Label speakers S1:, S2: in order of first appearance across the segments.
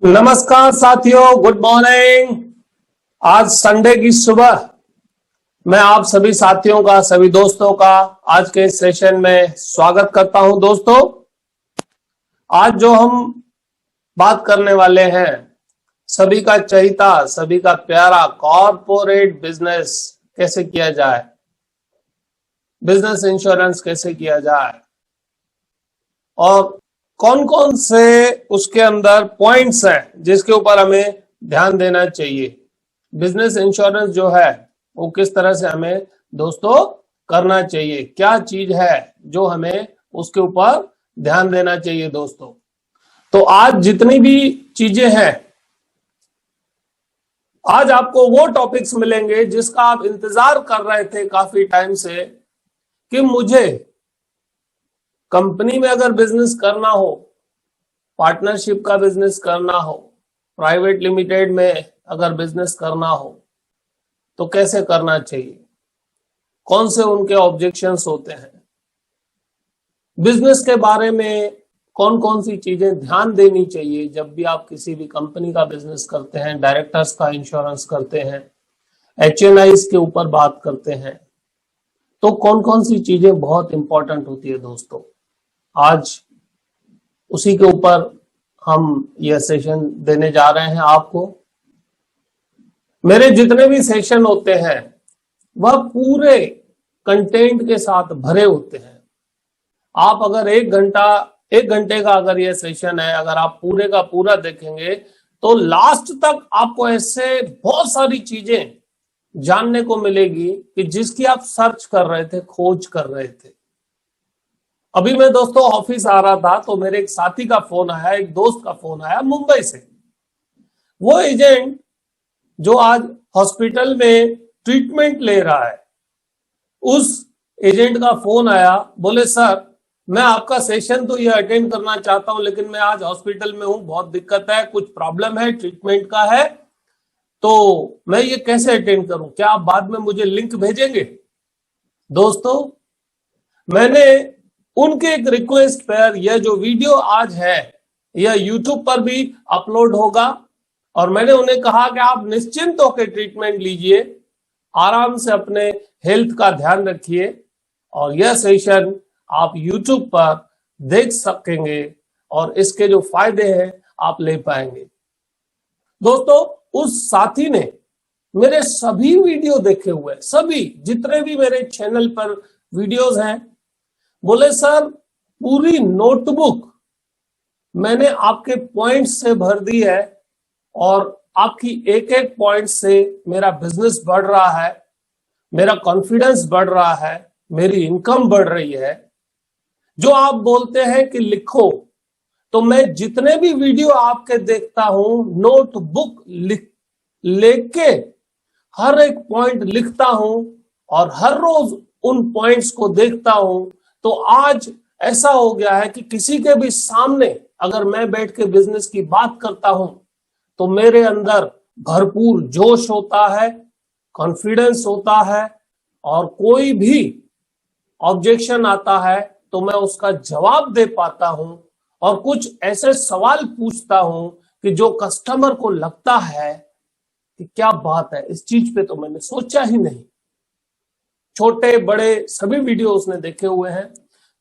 S1: नमस्कार साथियों, good morning. आज संडे की सुबह मैं आप सभी साथियों का, सभी दोस्तों का आज के सेशन में स्वागत करता हूं। दोस्तों, आज जो हम बात करने वाले हैं, सभी का चहिता, सभी का प्यारा कॉर्पोरेट बिजनेस कैसे किया जाए, बिजनेस इंश्योरेंस कैसे किया जाए और कौन कौन से उसके अंदर पॉइंट्स हैं जिसके ऊपर हमें ध्यान देना चाहिए। बिजनेस इंश्योरेंस जो है वो किस तरह से हमें दोस्तों करना चाहिए, क्या चीज है जो हमें उसके ऊपर ध्यान देना चाहिए दोस्तों। तो आज जितनी भी चीजें हैं, आज आपको वो टॉपिक्स मिलेंगे जिसका आप इंतजार कर रहे थे काफी टाइम से कि मुझे कंपनी में अगर बिजनेस करना हो, पार्टनरशिप का बिजनेस करना हो, प्राइवेट लिमिटेड में अगर बिजनेस करना हो तो कैसे करना चाहिए, कौन से उनके ऑब्जेक्शंस होते हैं, बिजनेस के बारे में कौन कौन सी चीजें ध्यान देनी चाहिए जब भी आप किसी भी कंपनी का बिजनेस करते हैं, डायरेक्टर्स का इंश्योरेंस करते हैं, HNIs के ऊपर बात करते हैं, तो कौन कौन सी चीजें बहुत इंपॉर्टेंट होती है दोस्तों। आज उसी के ऊपर हम यह सेशन देने जा रहे हैं आपको। मेरे जितने भी सेशन होते हैं वह पूरे कंटेंट के साथ भरे होते हैं। आप अगर एक घंटे का अगर यह सेशन है, अगर आप पूरे का पूरा देखेंगे तो लास्ट तक आपको ऐसे बहुत सारी चीजें जानने को मिलेगी कि जिसकी आप सर्च कर रहे थे, खोज कर रहे थे। अभी मैं दोस्तों ऑफिस आ रहा था तो मेरे एक साथी का फोन आया, एक दोस्त का फोन आया मुंबई से। वो एजेंट जो आज हॉस्पिटल में ट्रीटमेंट ले रहा है, उस एजेंट का फोन आया, बोले सर मैं आपका सेशन तो ये अटेंड करना चाहता हूं लेकिन मैं आज हॉस्पिटल में हूं, बहुत दिक्कत है, कुछ प्रॉब्लम है, ट्रीटमेंट का है, तो मैं ये कैसे अटेंड करूं, क्या आप बाद में मुझे लिंक भेजेंगे। दोस्तों, मैंने उनके एक रिक्वेस्ट पर यह जो वीडियो आज है यह यूट्यूब पर भी अपलोड होगा और मैंने उन्हें कहा कि आप निश्चिंत होकर ट्रीटमेंट लीजिए, आराम से अपने हेल्थ का ध्यान रखिए और यह सेशन आप यूट्यूब पर देख सकेंगे और इसके जो फायदे हैं आप ले पाएंगे। दोस्तों, उस साथी ने मेरे सभी वीडियो देखे हुए, सभी जितने भी मेरे चैनल पर वीडियोस हैं, बोले सर पूरी नोटबुक मैंने आपके पॉइंट्स से भर दी है और आपकी एक एक पॉइंट से मेरा बिजनेस बढ़ रहा है, मेरा कॉन्फिडेंस बढ़ रहा है, मेरी इनकम बढ़ रही है। जो आप बोलते हैं कि लिखो, तो मैं जितने भी वीडियो आपके देखता हूं, नोटबुक लेके हर एक पॉइंट लिखता हूं और हर रोज उन पॉइंट्स को देखता हूं। तो आज ऐसा हो गया है कि किसी के भी सामने अगर मैं बैठ के बिजनेस की बात करता हूं तो मेरे अंदर भरपूर जोश होता है, कॉन्फिडेंस होता है और कोई भी ऑब्जेक्शन आता है तो मैं उसका जवाब दे पाता हूं और कुछ ऐसे सवाल पूछता हूं कि जो कस्टमर को लगता है कि क्या बात है, इस चीज पे तो मैंने सोचा ही नहीं। छोटे बड़े सभी वीडियो उसने देखे हुए हैं।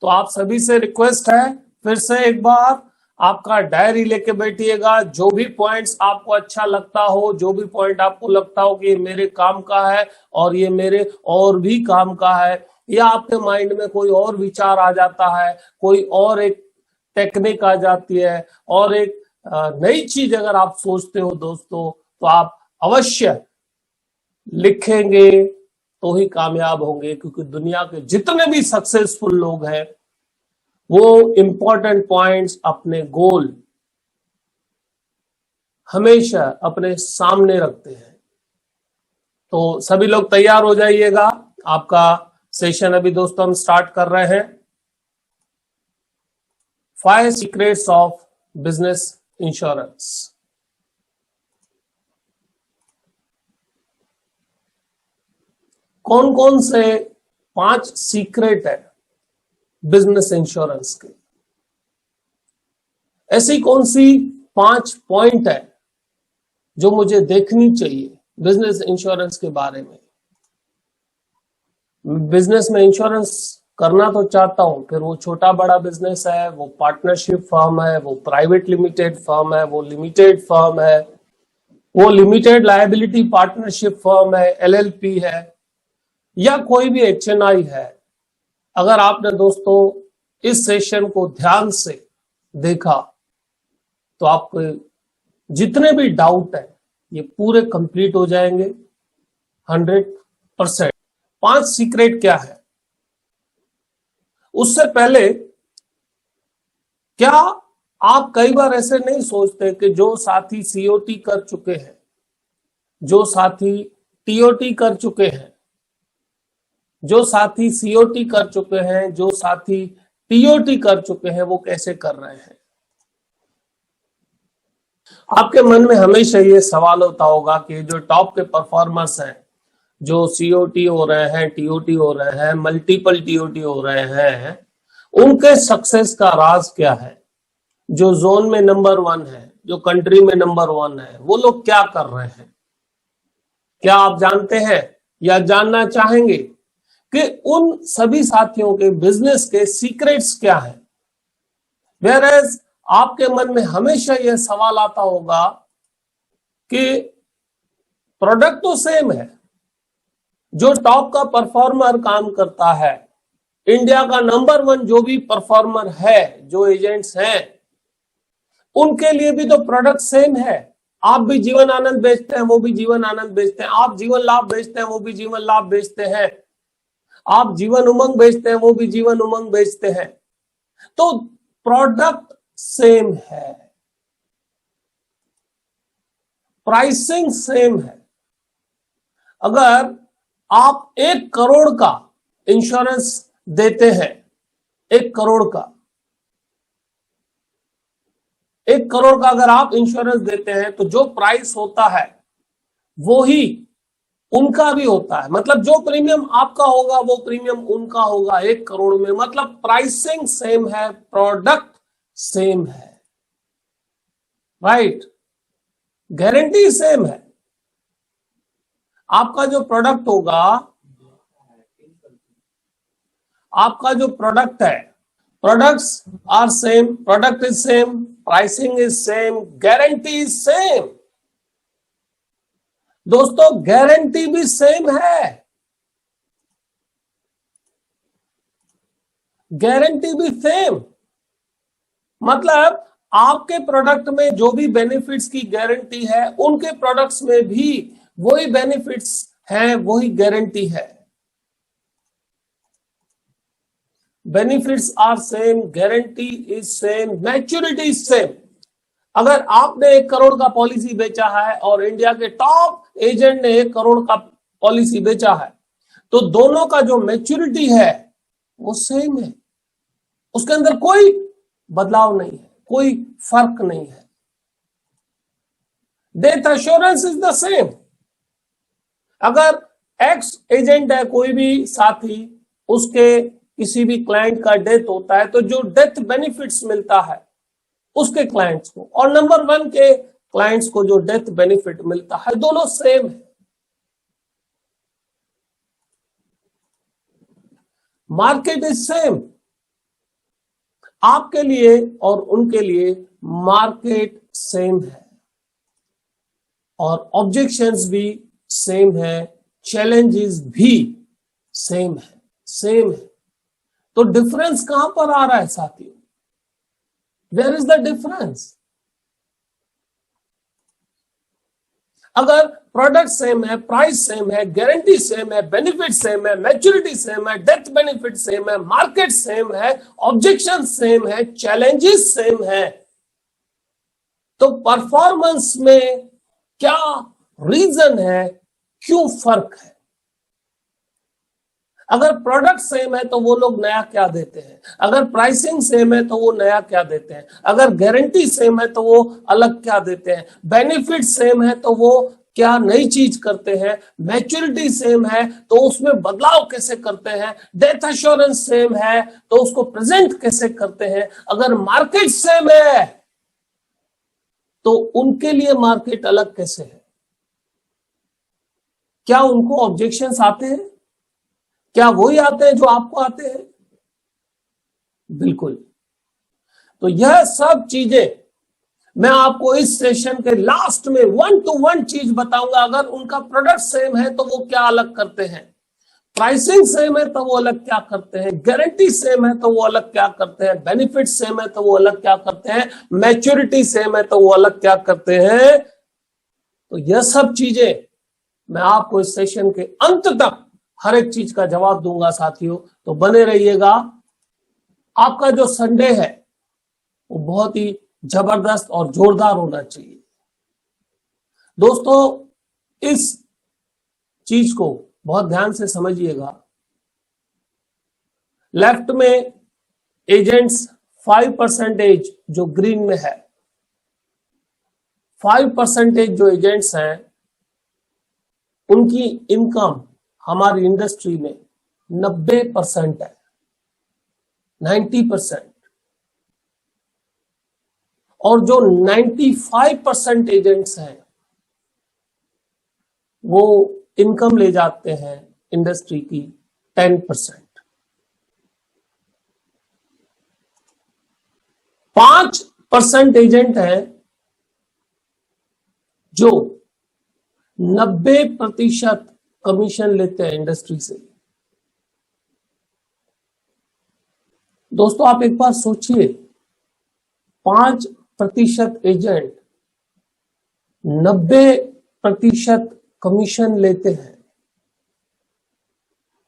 S1: तो आप सभी से रिक्वेस्ट है, फिर से एक बार आपका डायरी लेके बैठिएगा, जो भी पॉइंट्स आपको अच्छा लगता हो, जो भी पॉइंट आपको लगता हो कि ये मेरे काम का है और ये मेरे और भी काम का है, या आपके माइंड में कोई और विचार आ जाता है, कोई और एक टेक्निक आ जाती है और एक नई चीज अगर आप सोचते हो दोस्तों, तो आप अवश्य लिखेंगे तो ही कामयाब होंगे। क्योंकि दुनिया के जितने भी सक्सेसफुल लोग हैं वो इंपॉर्टेंट पॉइंट्स, अपने गोल हमेशा अपने सामने रखते हैं। तो सभी लोग तैयार हो जाइएगा, आपका सेशन अभी दोस्तों हम स्टार्ट कर रहे हैं। 5 सीक्रेट्स ऑफ बिजनेस इंश्योरेंस। कौन कौन से 5 सीक्रेट है बिजनेस इंश्योरेंस के, ऐसी कौन सी 5 पॉइंट है जो मुझे देखनी चाहिए बिजनेस इंश्योरेंस के बारे में। बिजनेस में इंश्योरेंस करना तो चाहता हूं, फिर वो छोटा बड़ा बिजनेस है, वो पार्टनरशिप फर्म है, वो प्राइवेट लिमिटेड फर्म है, वो लिमिटेड फर्म है, वो लिमिटेड लायबिलिटी पार्टनरशिप फर्म है, एलएलपी है, या कोई भी एचएनआई है। अगर आपने दोस्तों इस सेशन को ध्यान से देखा तो आपको जितने भी डाउट है ये पूरे कंप्लीट हो जाएंगे 100%। 5 सीक्रेट क्या है? उससे पहले क्या आप कई बार ऐसे नहीं सोचते कि जो साथी सीओटी कर चुके हैं, जो साथी टीओटी कर चुके हैं, जो साथी सीओटी कर चुके हैं, जो साथी टीओटी कर चुके हैं, वो कैसे कर रहे हैं? आपके मन में हमेशा ये सवाल होता होगा कि जो टॉप के परफॉर्मर्स हैं, जो सीओटी हो रहे हैं, टीओटी हो रहे हैं, मल्टीपल टीओटी हो रहे हैं, उनके सक्सेस का राज क्या है? जो जोन में नंबर 1 है, जो कंट्री में नंबर 1 है, वो लोग क्या कर रहे हैं? क्या आप जानते हैं या जानना चाहेंगे कि उन सभी साथियों के बिजनेस के सीक्रेट्स क्या है? वेयरएज आपके मन में हमेशा यह सवाल आता होगा कि प्रोडक्ट तो सेम है, जो टॉप का परफॉर्मर काम करता है, इंडिया का नंबर 1 जो भी परफॉर्मर है, जो एजेंट्स हैं, उनके लिए भी तो प्रोडक्ट सेम है। आप भी जीवन आनंद बेचते हैं, वो भी जीवन आनंद बेचते हैं। आप जीवन लाभ बेचते हैं, वो भी जीवन लाभ बेचते हैं। आप जीवन उमंग बेचते हैं, वो भी जीवन उमंग बेचते हैं। तो प्रोडक्ट सेम है, प्राइसिंग सेम है। अगर आप 1 करोड़ का इंश्योरेंस देते हैं, 1 करोड़ का, 1 करोड़ का अगर आप इंश्योरेंस देते हैं तो जो प्राइस होता है वो ही उनका भी होता है। मतलब जो प्रीमियम आपका होगा वो प्रीमियम उनका होगा 1 करोड़ में। मतलब प्राइसिंग सेम है, प्रोडक्ट सेम है, राइट? गारंटी सेम है। आपका जो प्रोडक्ट होगा, आपका जो प्रोडक्ट है, products are same, product is same, pricing is same, guarantee is same. दोस्तों गारंटी भी सेम है, गारंटी भी सेम। मतलब आपके प्रोडक्ट में जो भी बेनिफिट्स की गारंटी है, उनके प्रोडक्ट्स में भी वही बेनिफिट्स हैं, वही गारंटी है। Benefits are same, guarantee is same, maturity is same. अगर आपने 1 करोड़ का पॉलिसी बेचा है और इंडिया के टॉप एजेंट ने 1 करोड़ का पॉलिसी बेचा है, तो दोनों का जो मैच्योरिटी है वो सेम है। उसके अंदर कोई बदलाव नहीं है, कोई फर्क नहीं है। Death assurance is the same. अगर एक्स एजेंट है, कोई भी साथी, उसके किसी भी क्लाइंट का डेथ होता है तो जो डेथ बेनिफिट्स मिलता है उसके क्लाइंट्स को और नंबर 1 के क्लाइंट्स को जो डेथ बेनिफिट मिलता है, दोनों सेम है। Market is same. आपके लिए और उनके लिए मार्केट सेम है और ऑब्जेक्शंस भी सेम है, चैलेंजेस भी सेम है, सेम है। तो डिफरेंस कहां पर आ रहा है साथियों? Where is the difference? अगर प्रोडक्ट सेम है, प्राइस सेम है, गारंटी सेम है, बेनिफिट सेम है, मैच्योरिटी सेम है, डेथ बेनिफिट सेम है, मार्केट सेम है, ऑब्जेक्शन सेम है, चैलेंजेस सेम है, तो परफॉर्मेंस में क्या रीजन है, क्यों फर्क है? अगर प्रोडक्ट सेम है तो वो लोग नया क्या देते हैं? अगर प्राइसिंग सेम है तो वो नया क्या देते हैं? अगर गारंटी सेम है तो वो अलग क्या देते हैं? बेनिफिट सेम है तो वो क्या नई चीज करते हैं? मैच्योरिटी सेम है तो उसमें बदलाव कैसे करते हैं? डेथ एश्योरेंस सेम है तो उसको प्रेजेंट कैसे करते हैं? अगर मार्केट सेम है तो उनके लिए मार्केट अलग कैसे है? क्या उनको ऑब्जेक्शंस आते हैं? क्या वही आते हैं जो आपको आते हैं? बिल्कुल। तो यह सब चीजें मैं आपको इस सेशन के लास्ट में 1 to 1 चीज बताऊंगा। अगर उनका प्रोडक्ट सेम है तो वो क्या अलग करते हैं, प्राइसिंग सेम है तो वो अलग क्या करते हैं, गारंटी सेम है तो वो अलग क्या करते हैं, बेनिफिट सेम है तो वो अलग क्या करते हैं, मैच्योरिटी सेम है तो वो अलग क्या करते हैं। तो यह सब चीजें मैं आपको इस सेशन के अंत तक हर एक चीज का जवाब दूंगा साथियों। तो बने रहिएगा। आपका जो संडे है वो बहुत ही जबरदस्त और जोरदार होना चाहिए। दोस्तों, इस चीज को बहुत ध्यान से समझिएगा। लेफ्ट में एजेंट्स 5% जो ग्रीन में है, 5% जो एजेंट्स हैं उनकी इनकम हमारी इंडस्ट्री में 90% है, 90%। और जो 95% एजेंट्स हैं वो इनकम ले जाते हैं इंडस्ट्री की 10%। 5% एजेंट हैं जो 90% कमीशन लेते हैं इंडस्ट्री से। दोस्तों, आप एक बार सोचिए, 5% एजेंट 90% कमीशन लेते हैं,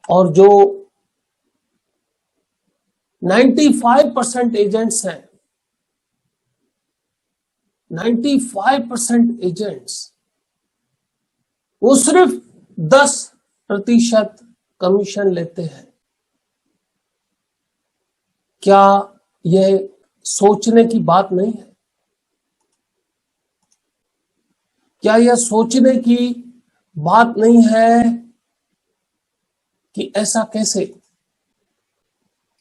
S1: और जो 95% एजेंट्स हैं, 95% एजेंट्स वो सिर्फ 10% कमीशन लेते हैं। क्या यह सोचने की बात नहीं है? क्या यह सोचने की बात नहीं है कि ऐसा कैसे,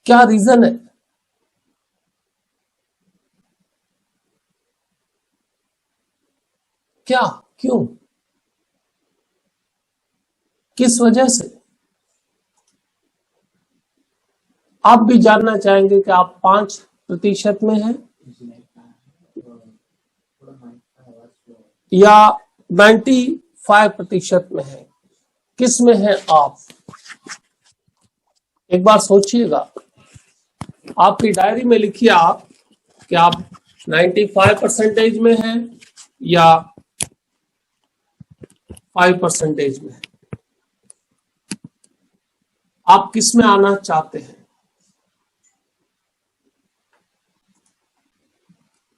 S1: क्या रीजन है? क्या, क्यों, किस वजह से? आप भी जानना चाहेंगे कि आप 5% में हैं या 95% में हैं, किस में हैं आप? एक बार सोचिएगा। आपकी डायरी में लिखिए आप कि आप 95% में हैं या 5% में हैं। आप किस में आना चाहते हैं?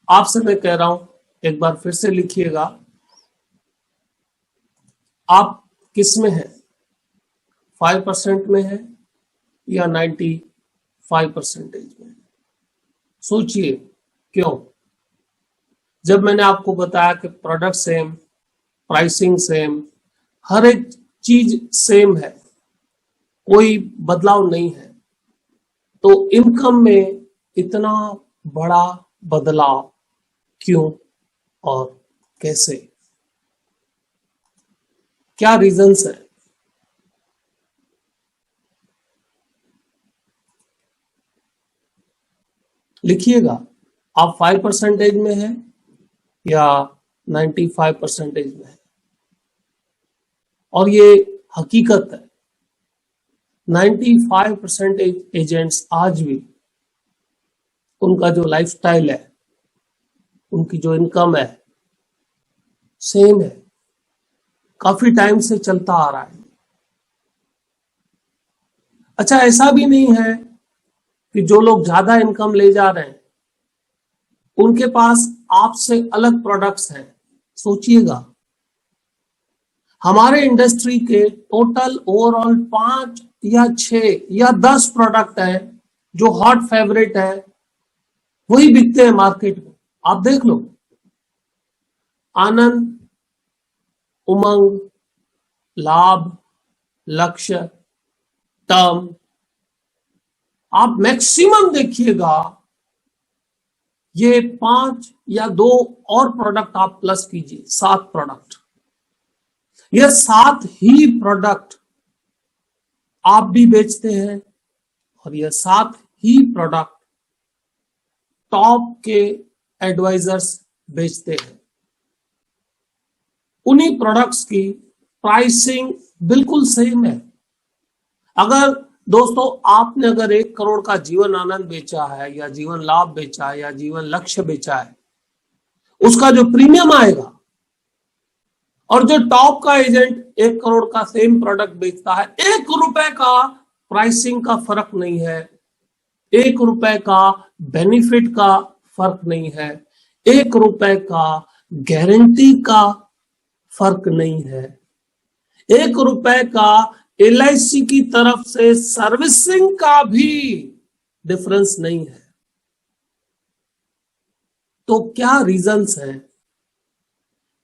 S1: आपसे मैं कह रहा हूं, एक बार फिर से लिखिएगा, आप किस में हैं? 5% में हैं या 95% में? सोचिए क्यों। जब मैंने आपको बताया कि प्रोडक्ट सेम, प्राइसिंग सेम, हर एक चीज सेम है, कोई बदलाव नहीं है, तो इनकम में इतना बड़ा बदलाव क्यों और कैसे? क्या रीजंस है? लिखिएगा, आप 5% में हैं या 95% में हैं। और ये हकीकत है, 95% एजेंट्स आज भी उनका जो लाइफस्टाइल है, उनकी जो इनकम है, सेम है, काफी टाइम से चलता आ रहा है। अच्छा, ऐसा भी नहीं है कि जो लोग ज्यादा इनकम ले जा रहे हैं उनके पास आपसे अलग प्रोडक्ट्स हैं। सोचिएगा, हमारे इंडस्ट्री के टोटल ओवरऑल 5 या 6 या 10 प्रोडक्ट है जो हॉट फेवरेट है, वही बिकते हैं मार्केट में। आप देख लो, आनंद, उमंग, लाभ, लक्ष्य, टर्म, आप मैक्सिमम देखिएगा ये 5 या 2 और प्रोडक्ट आप प्लस कीजिए, 7 प्रोडक्ट। ये 7 ही प्रोडक्ट आप भी बेचते हैं और ये 7 ही प्रोडक्ट टॉप के एडवाइजर्स बेचते हैं। उन्हीं प्रोडक्ट्स की प्राइसिंग बिल्कुल सेम है। अगर दोस्तों आपने अगर 1 करोड़ का जीवन आनंद बेचा है या जीवन लाभ बेचा है या जीवन लक्ष्य बेचा है, उसका जो प्रीमियम आएगा और जो टॉप का एजेंट 1 करोड़ का सेम प्रोडक्ट बेचता है, 1 रुपए का प्राइसिंग का फर्क नहीं है, 1 रुपए का बेनिफिट का फर्क नहीं है, 1 रुपए का गारंटी का फर्क नहीं है, 1 रुपए का LIC की तरफ से सर्विसिंग का भी डिफरेंस नहीं है। तो क्या रीजंस हैं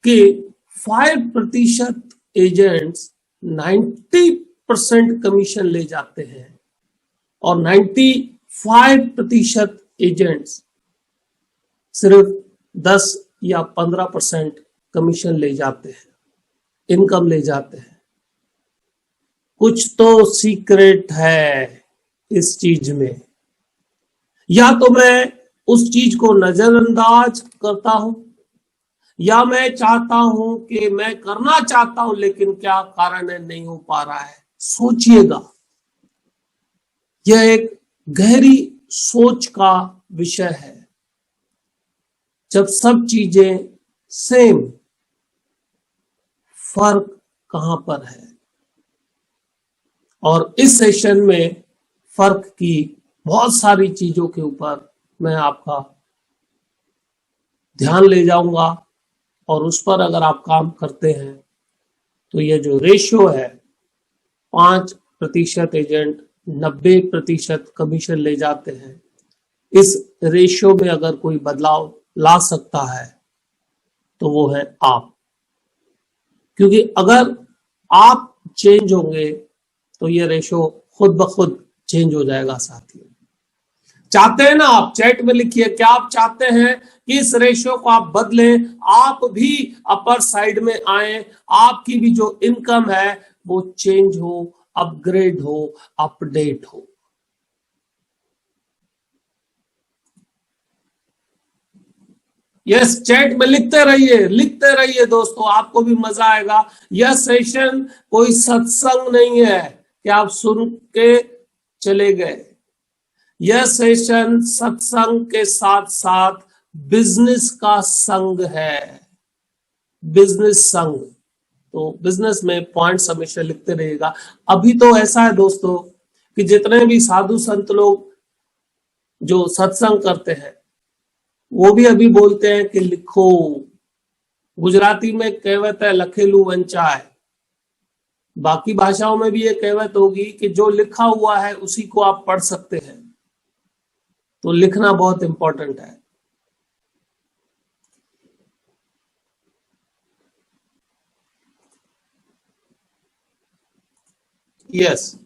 S1: कि 5% एजेंट्स 90% कमीशन ले जाते हैं और 95% एजेंट्स सिर्फ 10 या 15% कमीशन ले जाते हैं, इनकम ले जाते हैं। कुछ तो सीक्रेट है इस चीज में, या तो मैं उस चीज को नजरअंदाज करता हूं या मैं चाहता हूं कि मैं करना चाहता हूं लेकिन क्या कारण है नहीं हो पा रहा है। सोचिएगा, यह एक गहरी सोच का विषय है। जब सब चीजें सेम, फर्क कहां पर है? और इस सेशन में फर्क की बहुत सारी चीजों के ऊपर मैं आपका ध्यान ले जाऊंगा और उस पर अगर आप काम करते हैं तो ये जो रेशियो है, 5% एजेंट 90% कमीशन ले जाते हैं, इस रेशियो में अगर कोई बदलाव ला सकता है तो वो है आप। क्योंकि अगर आप चेंज होंगे तो ये रेशियो खुद ब खुद चेंज हो जाएगा। साथियों, चाहते हैं ना आप? चैट में लिखिए, क्या आप चाहते हैं कि इस रेशियो को आप बदलें, आप भी अपर साइड में आए, आपकी भी जो इनकम है वो चेंज हो, अपग्रेड हो, अपडेट हो। यस, चैट में लिखते रहिए दोस्तों, आपको भी मजा आएगा। यह सेशन कोई सत्संग नहीं है कि आप सुन के चले गए। यह सेशन सत्संग के साथ साथ बिजनेस का संग है, बिजनेस संग। तो बिजनेस में पॉइंट्स हमेशा लिखते रहिएगा। अभी तो ऐसा है दोस्तों कि जितने भी साधु संत लोग जो सत्संग करते हैं वो भी अभी बोलते हैं कि लिखो। गुजराती में कहावत है, लखेलू वंचाय। बाकी भाषाओं में भी ये कहावत होगी कि जो लिखा हुआ है उसी को आप पढ़ सकते हैं। तो लिखना बहुत इंपॉर्टेंट है। Yes,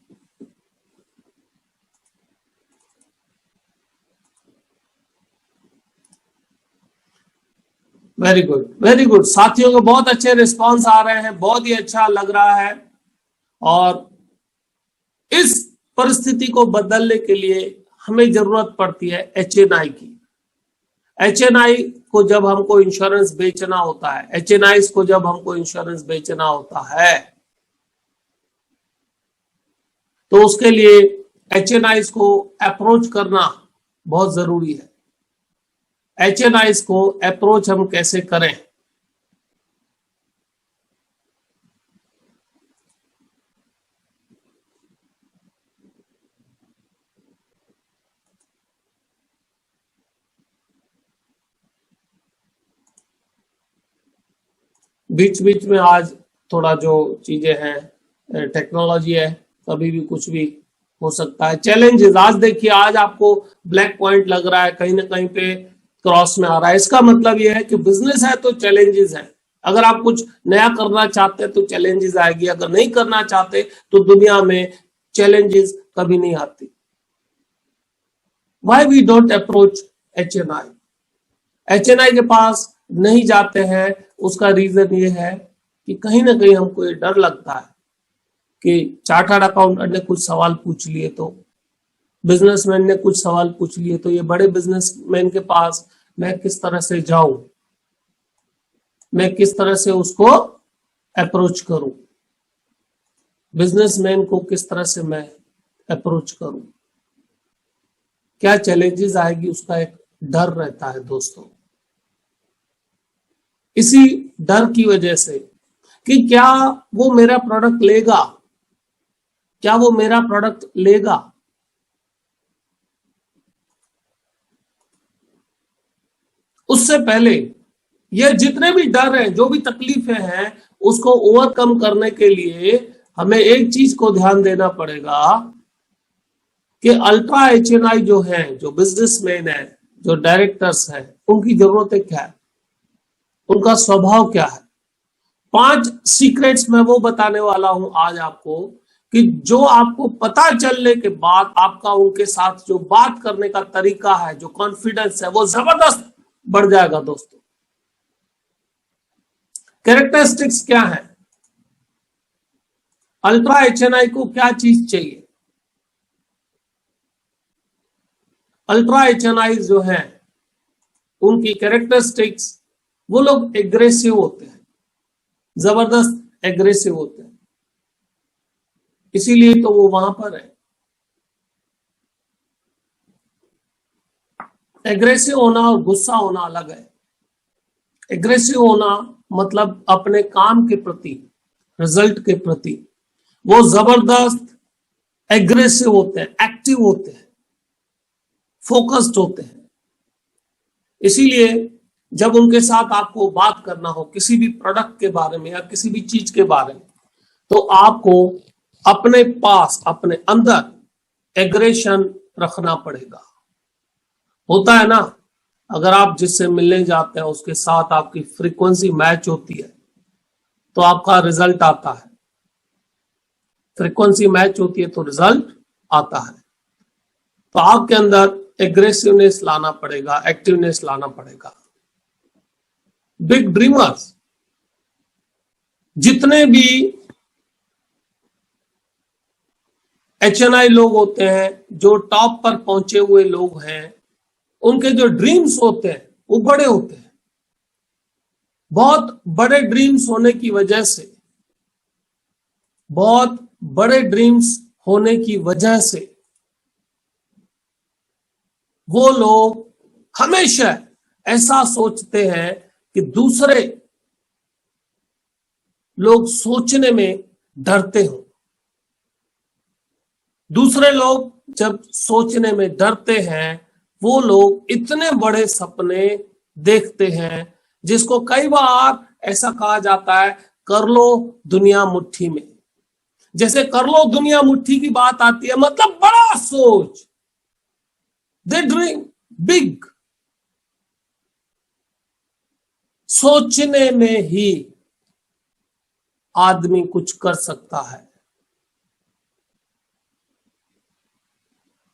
S1: very good, very good. साथियों को बहुत अच्छे रिस्पांस आ रहे हैं, बहुत ही अच्छा लग रहा है। और इस परिस्थिति को बदलने के लिए हमें जरूरत पड़ती है HNI की। HNI को जब हमको इंश्योरेंस बेचना होता है, HNI को जब हमको इंश्योरेंस बेचना होता है तो उसके लिए HNI को अप्रोच करना बहुत जरूरी है। HNI को अप्रोच हम कैसे करें? बीच बीच में आज थोड़ा जो चीजें हैं, टेक्नोलॉजी है, कभी भी कुछ भी हो सकता है। चैलेंजेस, आज देखिए, आज आपको ब्लैक पॉइंट लग रहा है, कहीं ना कहीं पे क्रॉस में आ रहा है। इसका मतलब यह है कि बिजनेस है तो चैलेंजेस है। अगर आप कुछ नया करना चाहते हैं तो चैलेंजेस आएगी, अगर नहीं करना चाहते तो दुनिया में चैलेंजेस कभी नहीं आती। Why we don't approach HNI? HNI के पास नहीं जाते हैं, उसका रीजन ये है कि कहीं ना कहीं हमको ये डर लगता है कि चार्टर्ड अकाउंटेंट ने कुछ सवाल पूछ लिए, तो बिजनेसमैन ने कुछ सवाल पूछ लिए, तो ये बड़े बिजनेसमैन के पास मैं किस तरह से जाऊं, मैं किस तरह से उसको अप्रोच करूं, बिजनेसमैन को किस तरह से मैं अप्रोच करूं, क्या चैलेंजेस आएगी, उसका एक डर रहता है दोस्तों। इसी डर की वजह से कि क्या वो मेरा प्रोडक्ट लेगा, क्या वो मेरा प्रोडक्ट लेगा, उससे पहले ये जितने भी डर हैं, जो भी तकलीफें हैं, उसको ओवरकम करने के लिए हमें एक चीज को ध्यान देना पड़ेगा कि अल्ट्रा HNI जो है, जो बिजनेसमैन है, जो डायरेक्टर्स हैं, उनकी जरूरतें क्या है, उनका स्वभाव क्या है। 5 सीक्रेट्स मैं वो बताने वाला हूं आज आपको कि जो आपको पता चलने के बाद आपका उनके साथ जो बात करने का तरीका है, जो कॉन्फिडेंस है, वो जबरदस्त बढ़ जाएगा दोस्तों। कैरेक्टरिस्टिक्स क्या है, अल्ट्रा HNI को क्या चीज चाहिए। अल्ट्रा HNI जो है, उनकी कैरेक्टरिस्टिक्स, वो लोग एग्रेसिव होते हैं, जबरदस्त एग्रेसिव होते हैं, इसीलिए तो वो वहां पर है। एग्रेसिव होना और गुस्सा होना अलग है। एग्रेसिव होना मतलब अपने काम के प्रति, रिजल्ट के प्रति वो जबरदस्त एग्रेसिव होते हैं, एक्टिव होते हैं, फोकस्ड होते हैं। इसीलिए जब उनके साथ आपको बात करना हो किसी भी प्रोडक्ट के बारे में या किसी भी चीज के बारे में, तो आपको अपने पास, अपने अंदर एग्रेशन रखना पड़ेगा। होता है ना, अगर आप जिससे मिलने जाते हैं उसके साथ आपकी फ्रीक्वेंसी मैच होती है तो आपका रिजल्ट आता है, फ्रीक्वेंसी मैच होती है तो रिजल्ट आता है। तो आपके अंदर एग्रेसिवनेस लाना पड़ेगा, एक्टिवनेस लाना पड़ेगा। बिग ड्रीमर्स, जितने भी HNI लोग होते हैं, जो टॉप पर पहुंचे हुए लोग हैं, उनके जो ड्रीम्स होते हैं वो बड़े होते हैं। बहुत बड़े ड्रीम्स होने की वजह से, बहुत बड़े ड्रीम्स होने की वजह से वो लोग हमेशा ऐसा सोचते हैं कि दूसरे लोग सोचने में डरते हो। दूसरे लोग जब सोचने में डरते हैं, वो लोग इतने बड़े सपने देखते हैं जिसको कई बार ऐसा कहा जाता है, कर लो दुनिया मुट्ठी में। जैसे कर लो दुनिया मुट्ठी की बात आती है, मतलब बड़ा सोच, दे ड्रीम बिग। सोचने में ही आदमी कुछ कर सकता है।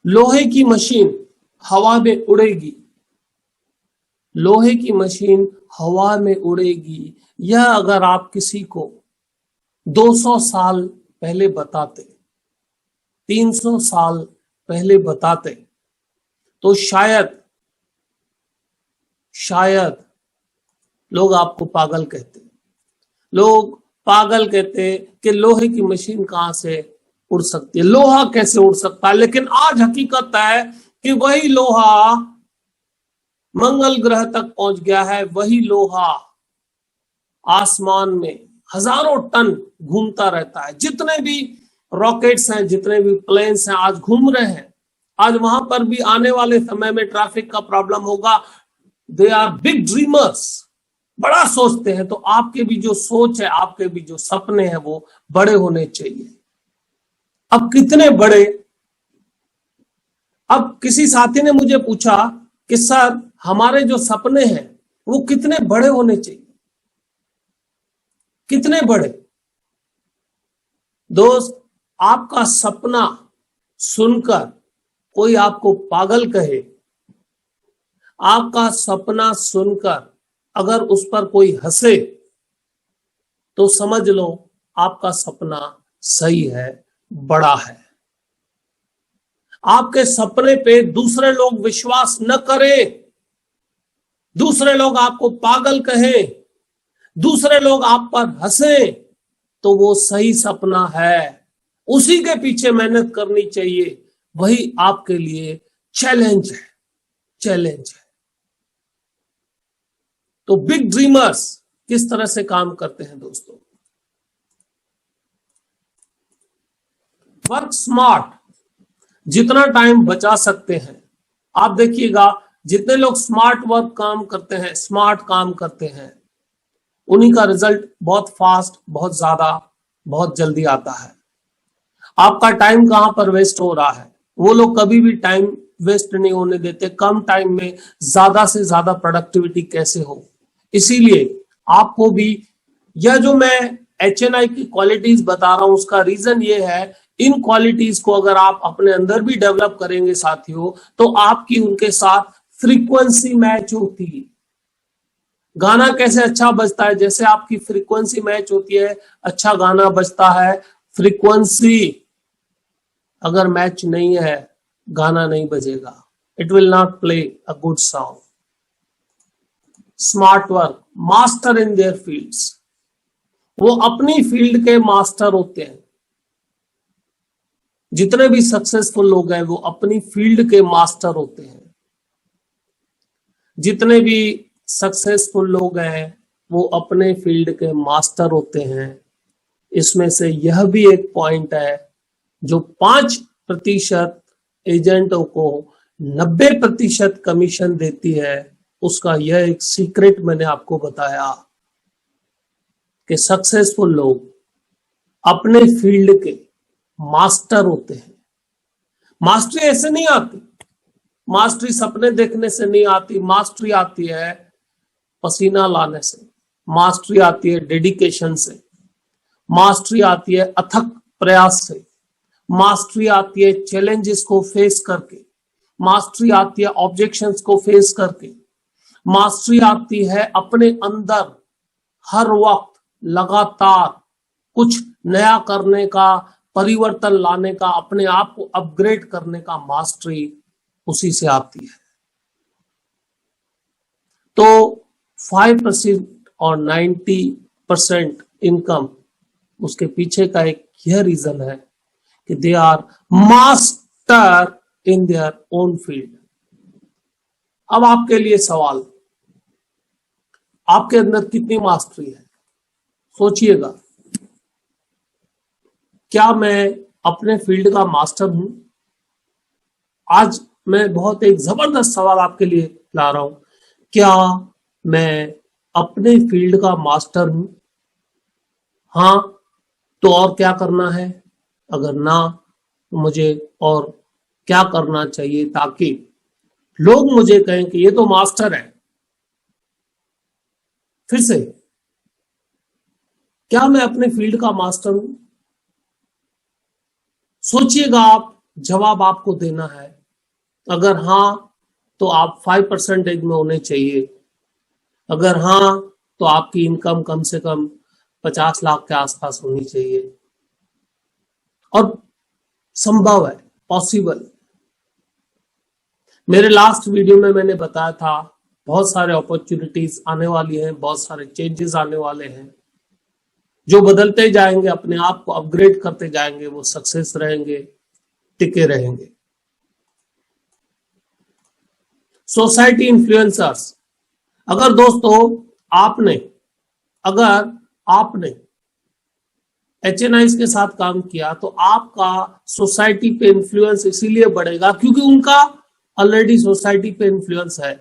S1: लोहे की मशीन हवा में उड़ेगी, लोहे की मशीन हवा में उड़ेगी, यह अगर आप किसी को 200 साल पहले बताते, 300 साल पहले बताते, तो शायद लोग आपको पागल कहते। लोग पागल कहते कि लोहे की मशीन कहां से उड़ सकती है, लोहा कैसे उड़ सकता है। लेकिन आज हकीकत है कि वही लोहा मंगल ग्रह तक पहुंच गया है, वही लोहा आसमान में हजारों टन घूमता रहता है। जितने भी रॉकेट्स हैं, जितने भी प्लेन्स हैं, आज घूम रहे हैं। आज वहां पर भी आने वाले समय में ट्रैफिक का प्रॉब्लम होगा। दे आर बिग ड्रीमर्स, बड़ा सोचते हैं। तो आपके भी जो सोच है, आपके भी जो सपने हैं, वो बड़े होने चाहिए। अब कितने बड़े? अब किसी साथी ने मुझे पूछा कि सर हमारे जो सपने हैं वो कितने बड़े होने चाहिए, कितने बड़े? दोस्त, आपका सपना सुनकर कोई आपको पागल कहे, आपका सपना सुनकर अगर उस पर कोई हंसे तो समझ लो आपका सपना सही है, बड़ा है। आपके सपने पे दूसरे लोग विश्वास न करें, दूसरे लोग आपको पागल कहें, दूसरे लोग आप पर हंसे, तो वो सही सपना है, उसी के पीछे मेहनत करनी चाहिए। वही आपके लिए चैलेंज है, चैलेंज है। तो बिग ड्रीमर्स किस तरह से काम करते हैं दोस्तों? वर्क स्मार्ट, जितना टाइम बचा सकते हैं। आप देखिएगा जितने लोग स्मार्ट वर्क काम करते हैं, स्मार्ट काम करते हैं, उन्हीं का रिजल्ट बहुत फास्ट, बहुत ज्यादा, बहुत जल्दी आता है। आपका टाइम कहां पर वेस्ट हो रहा है? वो लोग कभी भी टाइम वेस्ट नहीं होने देते। कम टाइम में ज्यादा से ज्यादा प्रोडक्टिविटी कैसे हो, इसीलिए आपको भी यह जो मैं HNI की क्वालिटीज बता रहा हूं, उसका रीजन ये है, इन क्वालिटीज को अगर आप अपने अंदर भी डेवलप करेंगे साथियों, तो आपकी उनके साथ फ्रीक्वेंसी मैच होती। गाना कैसे अच्छा बजता है? जैसे आपकी फ्रीक्वेंसी मैच होती है, अच्छा गाना बजता है। फ्रीक्वेंसी अगर मैच नहीं है, गाना नहीं बजेगा। It will not play a good song. Smart work, master in there fields, वो अपनी फील्ड के मास्टर होते हैं। जितने भी सक्सेसफुल लोग हैं वो अपनी फील्ड के मास्टर होते हैं। जितने भी सक्सेसफुल लोग हैं वो अपने फील्ड के मास्टर होते हैं। इसमें से यह भी एक पॉइंट है, जो 5% एजेंटों को 90% कमीशन देती है, उसका यह एक सीक्रेट मैंने आपको बताया कि सक्सेसफुल लोग अपने फील्ड के मास्टर होते हैं। मास्टरी ऐसे नहीं आती, मास्टरी सपने देखने से नहीं आती। मास्टरी आती है पसीना लाने से, मास्टरी आती है डेडिकेशन से, मास्टरी आती है अथक प्रयास से, मास्टरी आती है चैलेंजेस को फेस करके, मास्टरी आती है ऑब्जेक्शंस को फेस करके, मास्टरी आती है अपने अंदर हर वक्त लगातार कुछ नया करने का, परिवर्तन लाने का, अपने आप को अपग्रेड करने का। मास्टरी उसी से आती है। तो 5% और 90% इनकम, उसके पीछे का एक यह रीजन है कि they are master in their own field. अब आपके लिए सवाल, आपके अंदर कितनी मास्टरी है? सोचिएगा, क्या मैं अपने फील्ड का मास्टर हूं? आज मैं बहुत एक जबरदस्त सवाल आपके लिए ला रहा हूं, क्या मैं अपने फील्ड का मास्टर हूं? हाँ तो और क्या करना है? अगर ना, तो मुझे और क्या करना चाहिए ताकि लोग मुझे कहें कि ये तो मास्टर है? फिर से, क्या मैं अपने फील्ड का मास्टर हूं? सोचिएगा आप, जवाब आपको देना है। अगर हां तो आप 5% में होने चाहिए। अगर हां तो आपकी इनकम कम से कम 50 लाख के आसपास होनी चाहिए। और संभव है, पॉसिबल। मेरे लास्ट वीडियो में मैंने बताया था बहुत सारे अपॉर्चुनिटीज आने वाली हैं, बहुत सारे चेंजेस आने वाले हैं। जो बदलते जाएंगे, अपने आप को अपग्रेड करते जाएंगे, वो सक्सेस रहेंगे, टिके रहेंगे। सोसाइटी इन्फ्लुएंसर्स, अगर दोस्तों अगर आपने HNI के साथ काम किया तो आपका सोसाइटी पे इन्फ्लुएंस इसीलिए बढ़ेगा क्योंकि उनका ऑलरेडी सोसाइटी पे इन्फ्लुएंस है।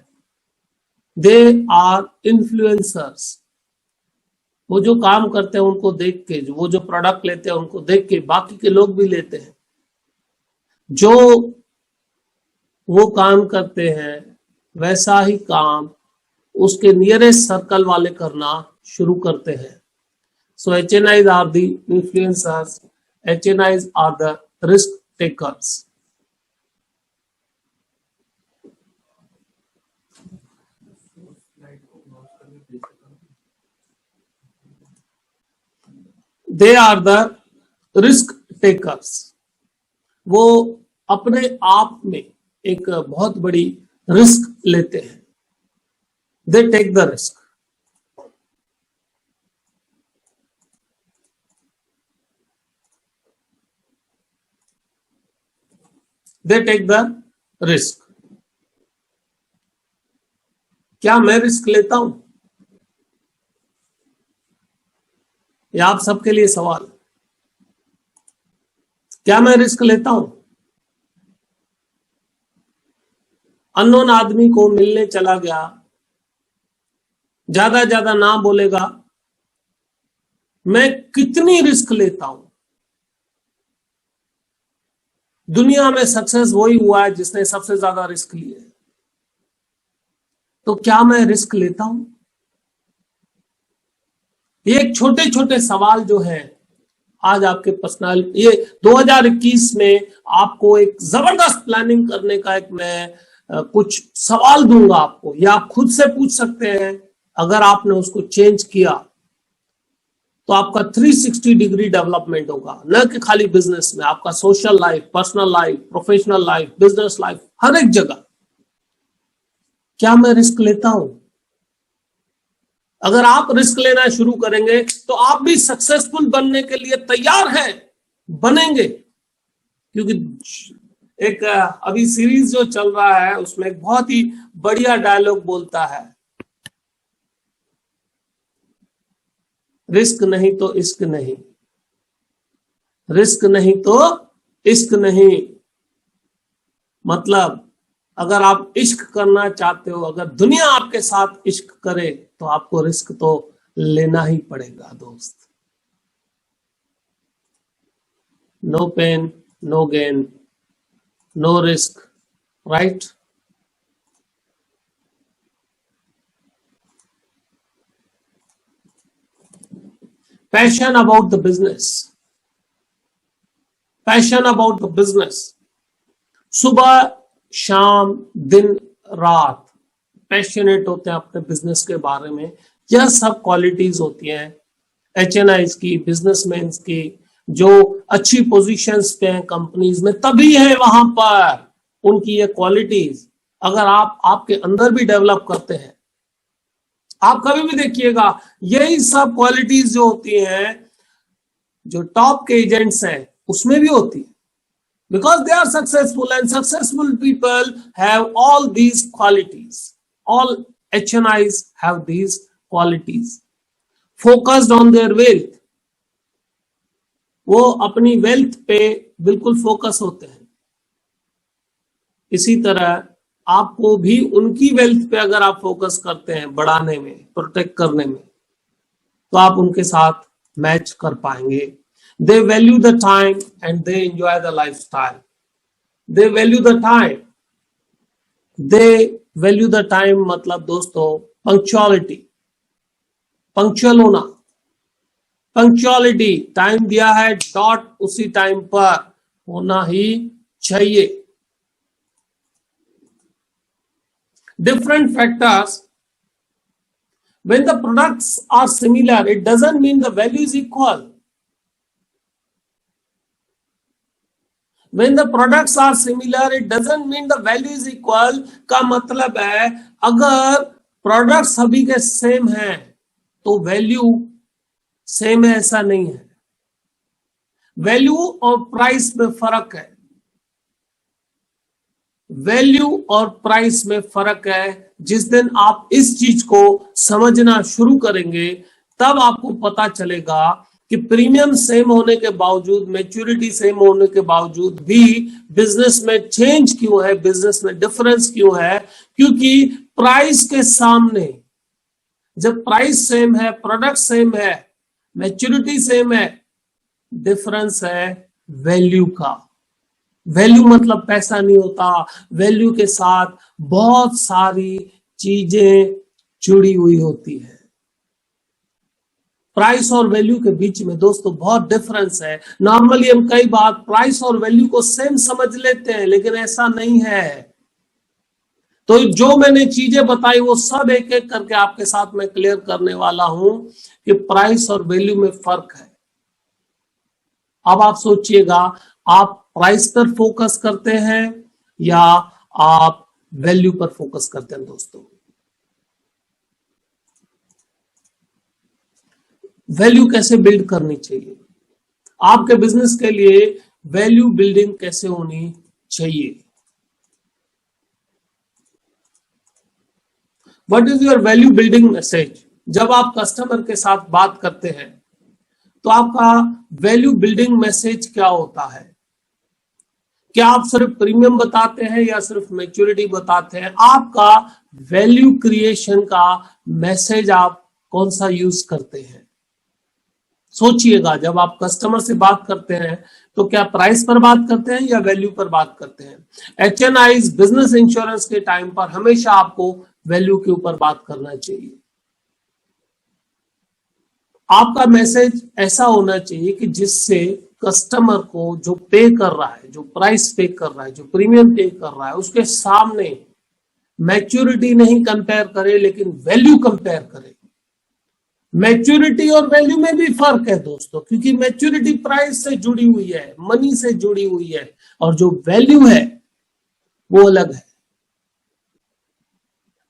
S1: They are influencers. वो जो काम करते हैं उनको देख के, वो जो प्रोडक्ट लेते हैं उनको देख के बाकी के लोग भी लेते हैं। जो वो काम करते हैं वैसा ही काम उसके नियरेस्ट सर्कल वाले करना शुरू करते हैं। So HNIs are the influencers, HNIs are the risk takers. They are the risk takers. वो अपने आप में एक बहुत बड़ी रिस्क लेते हैं। They take the risk. They take the risk. क्या मैं रिस्क लेता हूं? ये आप सबके लिए सवाल। क्या मैं रिस्क लेता हूं? अननोन आदमी को मिलने चला गया, ज्यादा ना बोलेगा, मैं कितनी रिस्क लेता हूं। दुनिया में सक्सेस वही हुआ है जिसने सबसे ज्यादा रिस्क लिए। तो क्या मैं रिस्क लेता हूं? ये एक छोटे छोटे सवाल जो है आज आपके पर्सनल, ये 2021 में आपको एक जबरदस्त प्लानिंग करने का एक मैं कुछ सवाल दूंगा आपको, या आप खुद से पूछ सकते हैं। अगर आपने उसको चेंज किया तो आपका 360 डिग्री डेवलपमेंट होगा, न कि खाली बिजनेस में, आपका social life, personal life, professional life, business life, हर एक जगह। क्या मैं रिस्क लेता हूं? अगर आप रिस्क लेना शुरू करेंगे तो आप भी सक्सेसफुल बनने के लिए तैयार हैं, बनेंगे। क्योंकि एक अभी सीरीज जो चल रहा है उसमें एक बहुत ही बढ़िया डायलॉग बोलता है, रिस्क नहीं तो इश्क नहीं, रिस्क नहीं तो इश्क नहीं। मतलब अगर आप इश्क करना चाहते हो, अगर दुनिया आपके साथ इश्क करे तो आपको रिस्क तो लेना ही पड़ेगा दोस्त। No pain no gain, no risk, right? Passion about the business, passion about the business. सुबह शाम दिन रात पैशनेट होते हैं अपने बिजनेस के बारे में। यह सब क्वालिटीज होती हैं HNIs की, बिजनेसमैन की, जो अच्छी पोजीशंस पे हैं कंपनीज में, तभी है वहां पर उनकी ये क्वालिटीज। अगर आप आपके अंदर भी डेवलप करते हैं, आप कभी भी देखिएगा यही सब क्वालिटीज जो होती हैं, जो टॉप के एजेंट्स हैं उसमें भी होती है। Because they are successful, and successful people have all these qualities. All HNIs have these qualities. Focused on their wealth. वो अपनी वेल्थ पे बिल्कुल फोकस होते हैं। इसी तरह आपको भी उनकी वेल्थ पे अगर आप फोकस करते हैं, बढ़ाने में, प्रोटेक्ट करने में, तो आप उनके साथ मैच कर पाएंगे। They value the time and they enjoy the lifestyle. They value the time. They value the time मतलब दोस्तों पंक्चुअलिटी, पंक्चुअल होना, पंक्चुअलिटी। टाइम दिया है, डॉट उसी टाइम पर होना ही चाहिए। Different factors. When the products are similar, it doesn't mean the value is equal. When the products are similar, it doesn't mean the value is equal। का मतलब है अगर प्रोडक्ट सभी के सेम हैं तो वैल्यू सेम है, ऐसा नहीं है। वैल्यू और प्राइस में फर्क है, वैल्यू और प्राइस में फर्क है। जिस दिन आप इस चीज को समझना शुरू करेंगे तब आपको पता चलेगा कि प्रीमियम सेम होने के बावजूद, मैच्योरिटी सेम होने के बावजूद भी बिजनेस में चेंज क्यों है, बिजनेस में डिफरेंस क्यों है। क्योंकि प्राइस के सामने, जब प्राइस सेम है, प्रोडक्ट सेम है, मैच्योरिटी सेम है, डिफरेंस है वैल्यू का। वैल्यू मतलब पैसा नहीं होता, वैल्यू के साथ बहुत सारी चीजें जुड़ी हुई होती है। प्राइस और वैल्यू के बीच में दोस्तों बहुत डिफरेंस है। नॉर्मली हम कई बार प्राइस और वैल्यू को सेम समझ लेते हैं, लेकिन ऐसा नहीं है। तो जो मैंने चीजें बताई वो सब एक एक करके आपके साथ मैं क्लियर करने वाला हूं कि प्राइस और वैल्यू में फर्क है। अब आप सोचिएगा, आप प्राइस पर फोकस करते हैं या आप वैल्यू पर फोकस करते हैं। दोस्तों, वैल्यू कैसे बिल्ड करनी चाहिए, आपके बिजनेस के लिए वैल्यू बिल्डिंग कैसे होनी चाहिए? What is your value building message? जब आप कस्टमर के साथ बात करते हैं तो आपका वैल्यू बिल्डिंग मैसेज क्या होता है? क्या आप सिर्फ प्रीमियम बताते हैं या सिर्फ मैच्योरिटी बताते हैं? आपका वैल्यू क्रिएशन का मैसेज आप कौन सा यूज करते हैं? सोचिएगा, जब आप कस्टमर से बात करते हैं तो क्या प्राइस पर बात करते हैं या वैल्यू पर बात करते हैं? HNI's बिजनेस इंश्योरेंस के टाइम पर हमेशा आपको वैल्यू के ऊपर बात करना चाहिए। आपका मैसेज ऐसा होना चाहिए कि जिससे कस्टमर को, जो पे कर रहा है, जो प्राइस पे कर रहा है, जो प्रीमियम पे कर रहा है, उसके सामने मैच्योरिटी नहीं कंपेयर करे लेकिन वैल्यू कंपेयर करे। मैच्योरिटी और वैल्यू में भी फर्क है दोस्तों, क्योंकि मैच्योरिटी प्राइस से जुड़ी हुई है, मनी से जुड़ी हुई है, और जो वैल्यू है वो अलग है।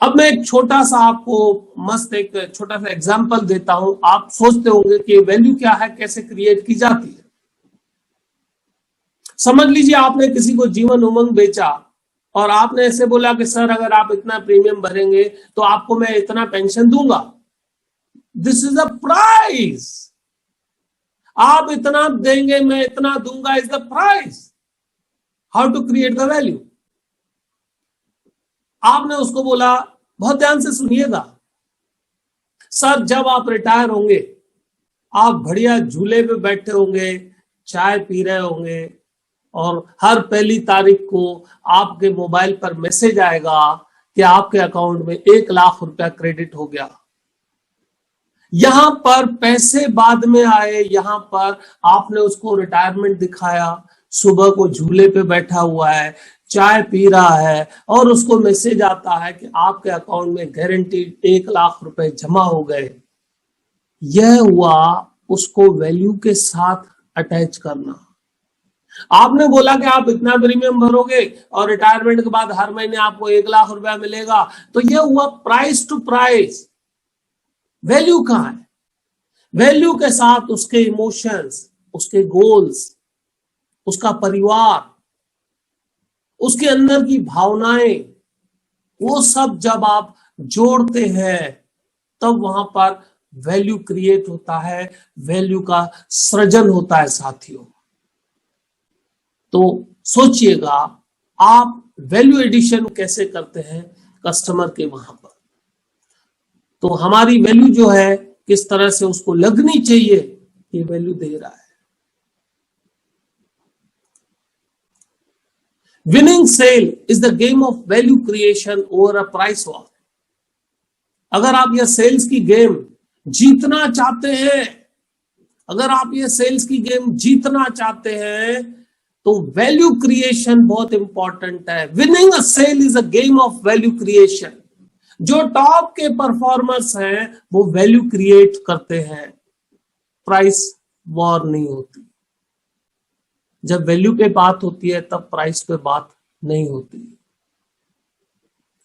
S1: अब मैं एक छोटा सा आपको मस्त एक छोटा सा एग्जांपल देता हूं। आप सोचते होंगे कि वैल्यू क्या है, कैसे क्रिएट की जाती है। समझ लीजिए, आपने किसी को जीवन उमंग बेचा और आपने ऐसे बोला कि सर, अगर आप इतना प्रीमियम भरेंगे तो आपको मैं इतना पेंशन दूंगा। This is a price. आप इतना देंगे, मैं इतना दूंगा, is the price. How to create the value? आपने उसको बोला, बहुत ध्यान से सुनिएगा, सर जब आप रिटायर होंगे, आप बढ़िया झूले पे बैठे होंगे, चाय पी रहे होंगे, और हर पहली तारीख को आपके मोबाइल पर मैसेज आएगा कि आपके अकाउंट में 1 लाख रुपया क्रेडिट हो गया। यहां पर पैसे बाद में आए, यहां पर आपने उसको रिटायरमेंट दिखाया, सुबह को झूले पे बैठा हुआ है, चाय पी रहा है, और उसको मैसेज आता है कि आपके अकाउंट में गारंटीड 1 लाख रुपए जमा हो गए। यह हुआ उसको वैल्यू के साथ अटैच करना। आपने बोला कि आप इतना प्रीमियम भरोगे और रिटायरमेंट के बाद हर महीने आपको 1 लाख रुपया मिलेगा, तो यह हुआ प्राइस टू प्राइस। वैल्यू कहां है? वैल्यू के साथ उसके इमोशंस, उसके गोल्स, उसका परिवार, उसके अंदर की भावनाएं, वो सब जब आप जोड़ते हैं तब वहां पर वैल्यू क्रिएट होता है, वैल्यू का सृजन होता है साथियों। तो सोचिएगा, आप वैल्यू एडिशन कैसे करते हैं कस्टमर के वहां पर। तो हमारी वैल्यू जो है, किस तरह से उसको लगनी चाहिए कि वैल्यू दे रहा है। Winning sale is the game of value creation over a price war. अगर आप यह सेल्स की गेम जीतना चाहते हैं, अगर आप ये सेल्स की गेम जीतना चाहते हैं, तो वैल्यू क्रिएशन बहुत इंपॉर्टेंट है। Winning a sale is a game of value creation. जो टॉप के परफॉर्मर्स हैं वो वैल्यू क्रिएट करते हैं, प्राइस वॉर नहीं होती। जब वैल्यू पे बात होती है तब प्राइस पे बात नहीं होती।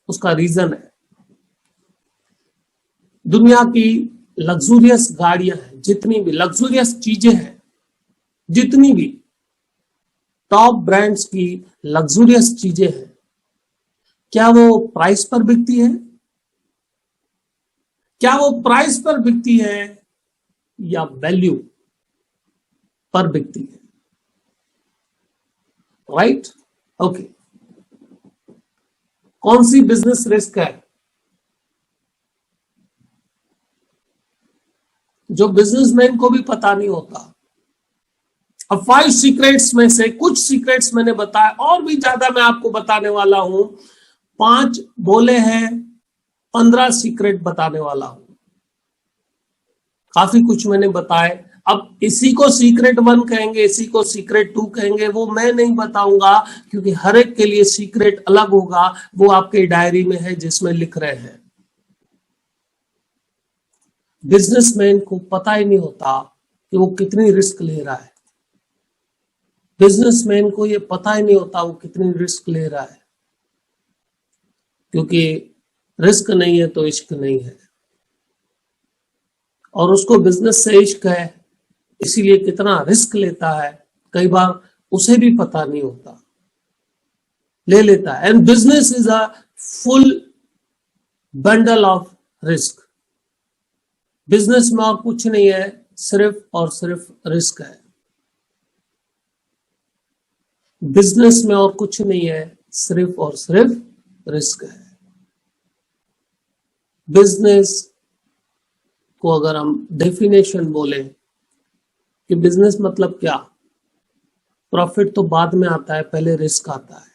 S1: उसका रीजन है, दुनिया की लग्जूरियस गाड़ियां हैं, जितनी भी लग्जूरियस चीजें हैं, जितनी भी टॉप ब्रांड्स की लग्जूरियस चीजें हैं, क्या वो प्राइस पर बिकती है? क्या वो प्राइस पर बिकती है या वैल्यू पर बिकती है? राइट? ओके। कौन सी बिजनेस रिस्क है जो बिजनेसमैन को भी पता नहीं होता? अब 5 सीक्रेट्स में से कुछ सीक्रेट्स मैंने बताया, और भी ज्यादा मैं आपको बताने वाला हूं। 5 बोले हैं, 15 सीक्रेट बताने वाला हूं। काफी कुछ मैंने बताए। अब इसी को सीक्रेट 1 कहेंगे, इसी को सीक्रेट 2 कहेंगे, वो मैं नहीं बताऊंगा, क्योंकि हर एक के लिए सीक्रेट अलग होगा। वो आपके डायरी में है जिसमें लिख रहे हैं। बिजनेसमैन को पता ही नहीं होता कि वो कितनी रिस्क ले रहा है। बिजनेसमैन को ये पता ही नहीं होता वो कितनी रिस्क ले रहा है, क्योंकि रिस्क नहीं है तो इश्क नहीं है, और उसको बिजनेस से इश्क है, इसीलिए कितना रिस्क लेता है कई बार उसे भी पता नहीं होता, ले लेता है। And business is a full bundle of risk. Business में और कुछ नहीं है, सिर्फ और सिर्फ रिस्क है। बिजनेस में और कुछ नहीं है, सिर्फ और सिर्फ रिस्क है। बिजनेस को अगर हम डेफिनेशन बोले कि बिजनेस मतलब क्या, प्रॉफिट तो बाद में आता है, पहले रिस्क आता है।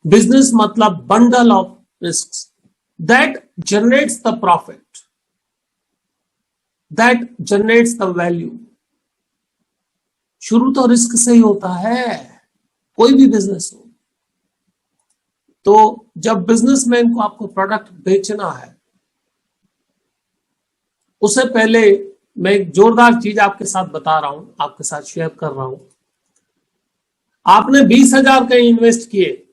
S1: बिजनेस मतलब bundle of risk that generates the profit, that generates the value. शुरू तो रिस्क से ही होता है, कोई भी बिजनेस हो। तो जब बिजनेसमैन को आपको प्रोडक्ट बेचना है, उससे पहले मैं एक जोरदार चीज आपके साथ बता रहा हूं, आपके साथ शेयर कर रहा हूं। आपने 20,000 कहीं इन्वेस्ट किए,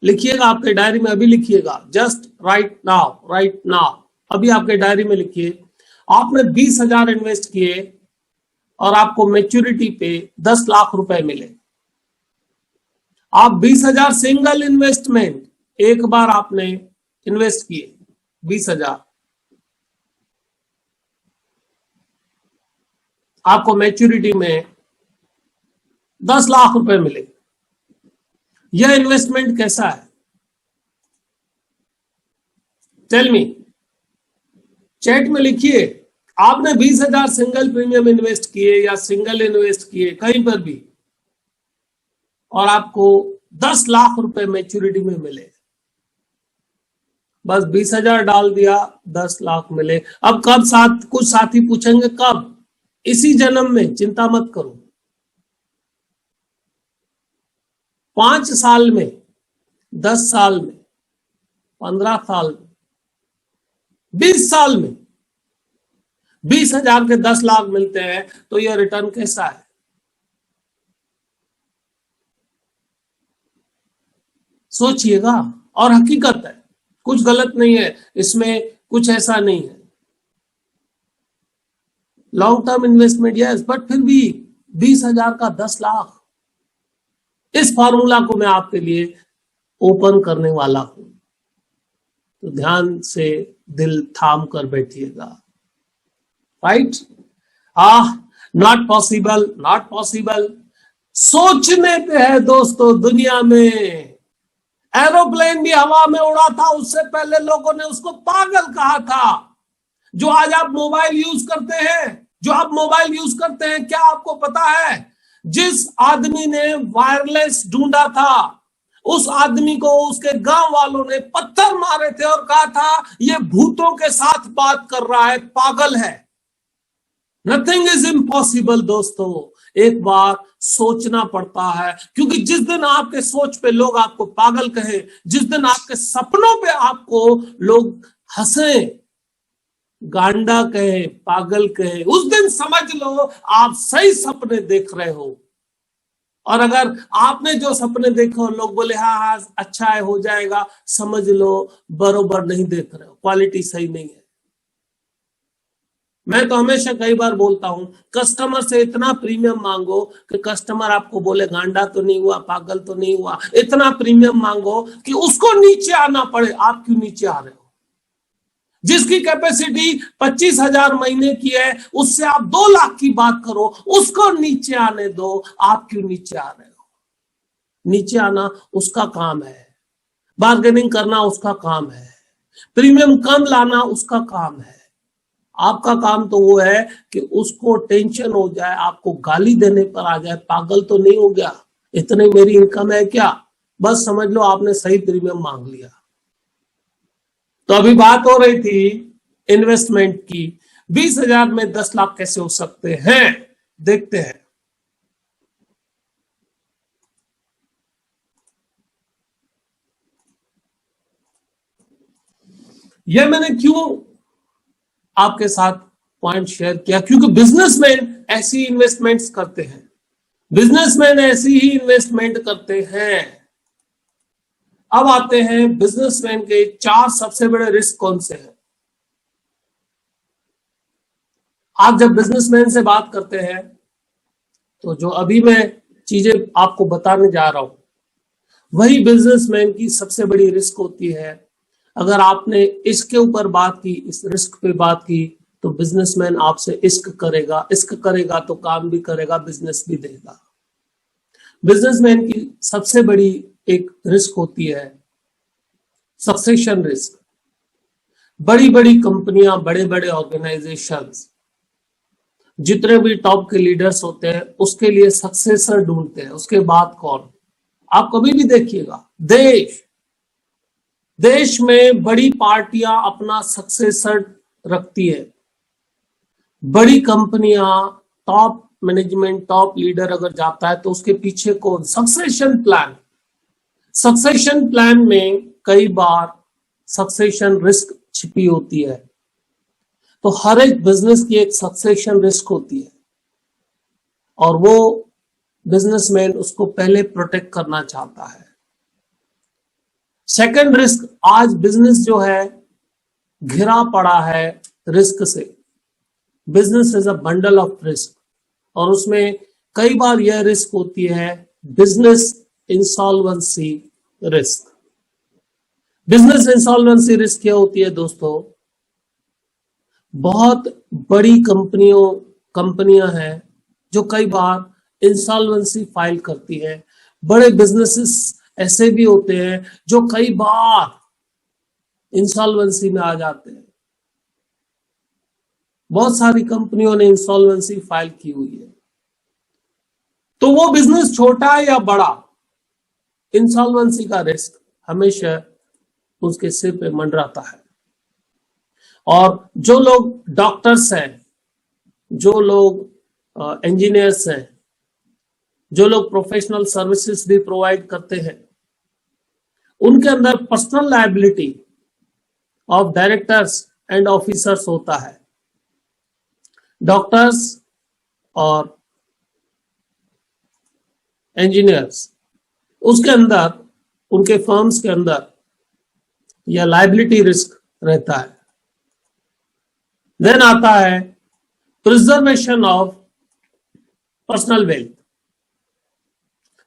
S1: लिखिएगा आपके डायरी में, अभी लिखिएगा, जस्ट राइट नाउ, अभी आपके डायरी में लिखिए, आपने 20,000 इन्वेस्ट किए और आपको मैच्योरिटी पे 10 लाख रुपए मिले। आप 20,000 सिंगल इन्वेस्टमेंट, एक बार आपने इन्वेस्ट किए 20,000, आपको मैच्योरिटी में 10 लाख रुपए मिले। यह इन्वेस्टमेंट कैसा है? टेल मी, चैट में लिखिए। आपने 20,000 सिंगल प्रीमियम इन्वेस्ट किए या सिंगल इन्वेस्ट किए कहीं पर भी, और आपको 10 लाख रुपए मैच्योरिटी में मिले। बस 20,000 डाल दिया, 10 लाख मिले। अब कब? कुछ साथी पूछेंगे कब? इसी जन्म में, चिंता मत करो। 5 साल में, 10 साल में, 15 साल में, 20 साल में 20,000 के 10 लाख मिलते हैं, तो यह रिटर्न कैसा है? सोचिएगा। और हकीकत है, कुछ गलत नहीं है इसमें, कुछ ऐसा नहीं है। Long term investment yes, but फिर भी 20,000 का 10 लाख, इस फॉर्मूला को मैं आपके लिए ओपन करने वाला हूं, तो ध्यान से दिल थाम कर बैठिएगा। Right? Not possible, not possible. सोचने पे है दोस्तों दुनिया में। एरोप्लेन भी हवा में उड़ा था, उससे पहले लोगों ने उसको पागल कहा था। जो आज आप मोबाइल यूज करते हैं, क्या आपको पता है जिस आदमी ने वायरलेस ढूंढा था, उस आदमी को उसके गांव वालों ने पत्थर मारे थे और कहा था ये भूतों के साथ बात कर रहा है, पागल है। नथिंग इज इम्पॉसिबल दोस्तों। एक बार सोचना पड़ता है, क्योंकि जिस दिन आपके सोच पे लोग आपको पागल कहे, जिस दिन आपके सपनों पे आपको लोग हंसे, गांडा कहे, पागल कहे, उस दिन समझ लो आप सही सपने देख रहे हो। और अगर आपने जो सपने देखे और लोग बोले हाँ अच्छा है, हो जाएगा, समझ लो बरोबर नहीं देख रहे हो, क्वालिटी सही नहीं है। मैं तो हमेशा कई बार बोलता हूं, कस्टमर से इतना प्रीमियम मांगो कि कस्टमर आपको बोले गांडा तो नहीं हुआ, पागल तो नहीं हुआ। इतना प्रीमियम मांगो कि उसको नीचे आना पड़े। आप क्यों नीचे आ रहे हो? जिसकी कैपेसिटी 25,000 महीने की है, उससे आप 2 लाख की बात करो, उसको नीचे आने दो। आप क्यों नीचे आ रहे हो? नीचे आना उसका काम है, बार्गेनिंग करना उसका काम है, प्रीमियम कम लाना उसका काम है। आपका काम तो वो है कि उसको टेंशन हो जाए, आपको गाली देने पर आ जाए, पागल तो नहीं हो गया, इतनी मेरी इनकम है क्या, बस समझ लो आपने सही प्रीमियम मांग लिया। तो अभी बात हो रही थी इन्वेस्टमेंट की। 20,000 में 10 लाख कैसे हो सकते हैं, देखते हैं। यह मैंने क्यों आपके साथ पॉइंट शेयर किया, क्योंकि बिजनेसमैन ऐसी इन्वेस्टमेंट्स करते हैं। बिजनेसमैन ऐसी ही इन्वेस्टमेंट करते हैं। अब आते हैं बिजनेसमैन के 4 सबसे बड़े रिस्क कौन से हैं। आप जब बिजनेसमैन से बात करते हैं तो जो अभी मैं चीजें आपको बताने जा रहा हूं वही बिजनेसमैन की सबसे बड़ी रिस्क होती है। अगर आपने इसके ऊपर बात की, इस रिस्क पे बात की, तो बिजनेसमैन आपसे इश्क करेगा तो काम भी करेगा, बिजनेस भी देगा। बिजनेसमैन की सबसे बड़ी एक रिस्क होती है सक्सेशन रिस्क। बड़ी बड़ी कंपनियां, बड़े बड़े ऑर्गेनाइजेशंस, जितने भी टॉप के लीडर्स होते हैं उसके लिए सक्सेसर ढूंढते हैं। उसके बाद कौन? आप कभी भी देखिएगा, देश में बड़ी पार्टियां अपना सक्सेसर रखती है। बड़ी कंपनियां, टॉप मैनेजमेंट, टॉप लीडर अगर जाता है तो उसके पीछे कौन? सक्सेशन प्लान में कई बार सक्सेशन रिस्क छिपी होती है। तो हर एक बिजनेस की एक सक्सेशन रिस्क होती है और वो बिजनेसमैन उसको पहले प्रोटेक्ट करना चाहता है। सेकंड रिस्क, आज बिजनेस जो है घिरा पड़ा है रिस्क से। Business is a bundle of risk और उसमें कई बार यह रिस्क होती है business insolvency risk. Business insolvency risk क्या होती है दोस्तों? बहुत बड़ी कंपनियां हैं जो कई बार इंसॉल्वेंसी फाइल करती है। बड़े बिजनेसेस ऐसे भी होते हैं जो कई बार इंसॉल्वेंसी में आ जाते हैं। बहुत सारी कंपनियों ने इंसॉल्वेंसी फाइल की हुई है। तो वो बिजनेस छोटा है या बड़ा, इंसॉल्वेंसी का रिस्क हमेशा उसके सिर पे मंडराता है। और जो लोग डॉक्टर्स हैं, जो लोग इंजीनियर्स हैं, जो लोग प्रोफेशनल सर्विसेज भी प्रोवाइड करते हैं, उनके अंदर personal liability of directors and officers होता है। डॉक्टर्स और इंजीनियर्स, उसके अंदर, उनके फर्म्स के अंदर यह लायबिलिटी रिस्क रहता है। देन आता है प्रिजर्वेशन ऑफ पर्सनल वेल्थ।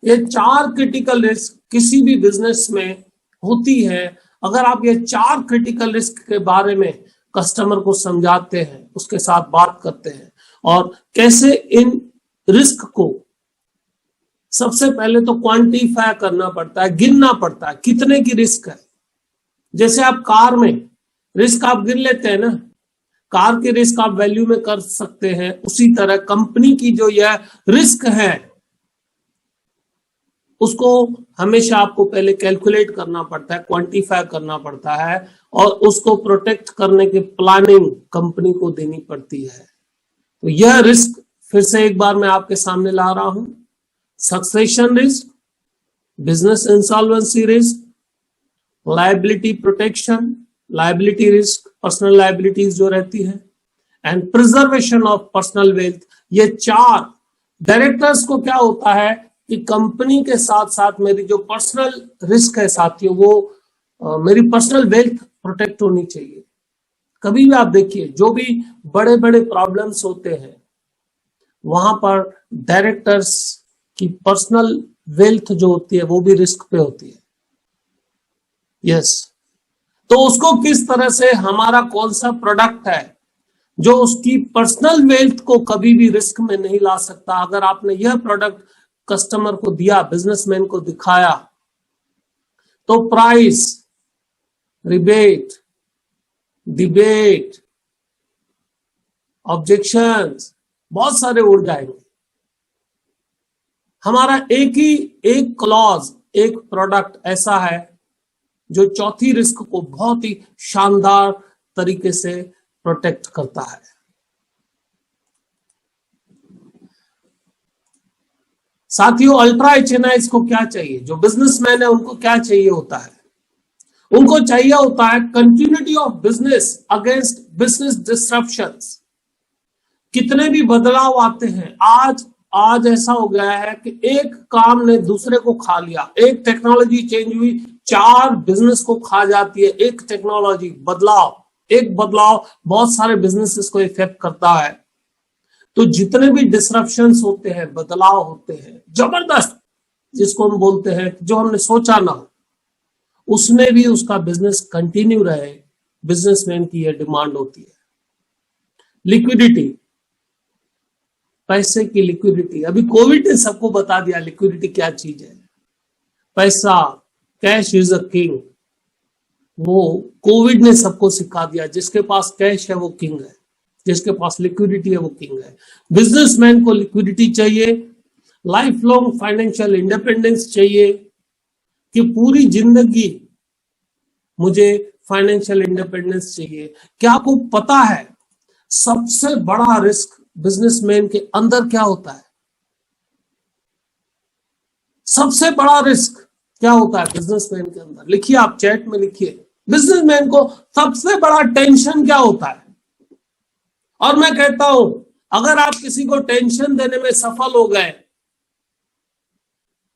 S1: ये 4 क्रिटिकल रिस्क किसी भी बिजनेस में होती है। अगर आप ये 4 क्रिटिकल रिस्क के बारे में कस्टमर को समझाते हैं, उसके साथ बात करते हैं और कैसे इन रिस्क को सबसे पहले तो क्वांटिफाई करना पड़ता है, गिनना पड़ता है कितने की रिस्क है। जैसे आप कार में रिस्क आप गिन लेते हैं ना, कार के रिस्क आप वैल्यू में कर सकते हैं, उसी तरह कंपनी की जो यह रिस्क है उसको हमेशा आपको पहले कैलकुलेट करना पड़ता है, क्वांटिफाई करना पड़ता है और उसको प्रोटेक्ट करने की प्लानिंग कंपनी को देनी पड़ती है। तो यह रिस्क फिर से एक बार मैं आपके सामने ला रहा हूं। Succession risk, business insolvency risk, liability protection, liability risk, personal liabilities जो रहती है, and preservation of personal wealth. ये 4 डायरेक्टर्स को क्या होता है कि कंपनी के साथ साथ मेरी जो पर्सनल रिस्क है साथियों, वो मेरी पर्सनल वेल्थ प्रोटेक्ट होनी चाहिए। कभी भी आप देखिए जो भी बड़े बड़े प्रॉब्लम्स होते हैं वहां पर डायरेक्टर्स की पर्सनल वेल्थ जो होती है वो भी रिस्क पे होती है। यस, तो उसको किस तरह से, हमारा कौन सा प्रोडक्ट है जो उसकी पर्सनल वेल्थ को कभी भी रिस्क में नहीं ला सकता। अगर आपने यह प्रोडक्ट कस्टमर को दिया, बिजनेसमैन को दिखाया, तो प्राइस, रिबेट, डिबेट, ऑब्जेक्शंस बहुत सारे उड़ जाएंगे। हमारा एक क्लॉज, एक प्रोडक्ट ऐसा है जो चौथी रिस्क को बहुत ही शानदार तरीके से प्रोटेक्ट करता है। साथियों, अल्ट्रा एचएनआईज को क्या चाहिए? जो बिजनेसमैन है उनको क्या चाहिए होता है? उनको चाहिए होता है continuity of business against business disruptions. कितने भी बदलाव आते हैं, आज आज ऐसा हो गया है कि एक काम ने दूसरे को खा लिया, एक टेक्नोलॉजी चेंज हुई, 4 बिजनेस को खा जाती है। एक टेक्नोलॉजी एक बदलाव बहुत सारे बिजनेसेस को इफेक्ट करता है। तो जितने भी डिसरप्शंस होते हैं, बदलाव होते हैं जबरदस्त, जिसको हम बोलते हैं जो हमने सोचा ना हो, उसमें भी उसका बिजनेस कंटिन्यू रहे, बिजनेसमैन की यह डिमांड होती है। लिक्विडिटी, पैसे की लिक्विडिटी। अभी कोविड ने सबको बता दिया लिक्विडिटी क्या चीज है। पैसा, कैश इज अ किंग, वो कोविड ने सबको सिखा दिया। जिसके पास कैश है वो किंग है, जिसके पास लिक्विडिटी है वो किंग है। बिजनेसमैन को लिक्विडिटी चाहिए, लाइफ लॉन्ग फाइनेंशियल इंडिपेंडेंस चाहिए कि पूरी जिंदगी मुझे फाइनेंशियल इंडिपेंडेंस चाहिए। क्या आपको पता है सबसे बड़ा रिस्क बिजनेसमैन के अंदर क्या होता है? सबसे बड़ा रिस्क क्या होता है बिजनेसमैन के अंदर? लिखिए, आप चैट में लिखिए, बिजनेसमैन को सबसे बड़ा टेंशन क्या होता है? और मैं कहता हूं, अगर आप किसी को टेंशन देने में सफल हो गए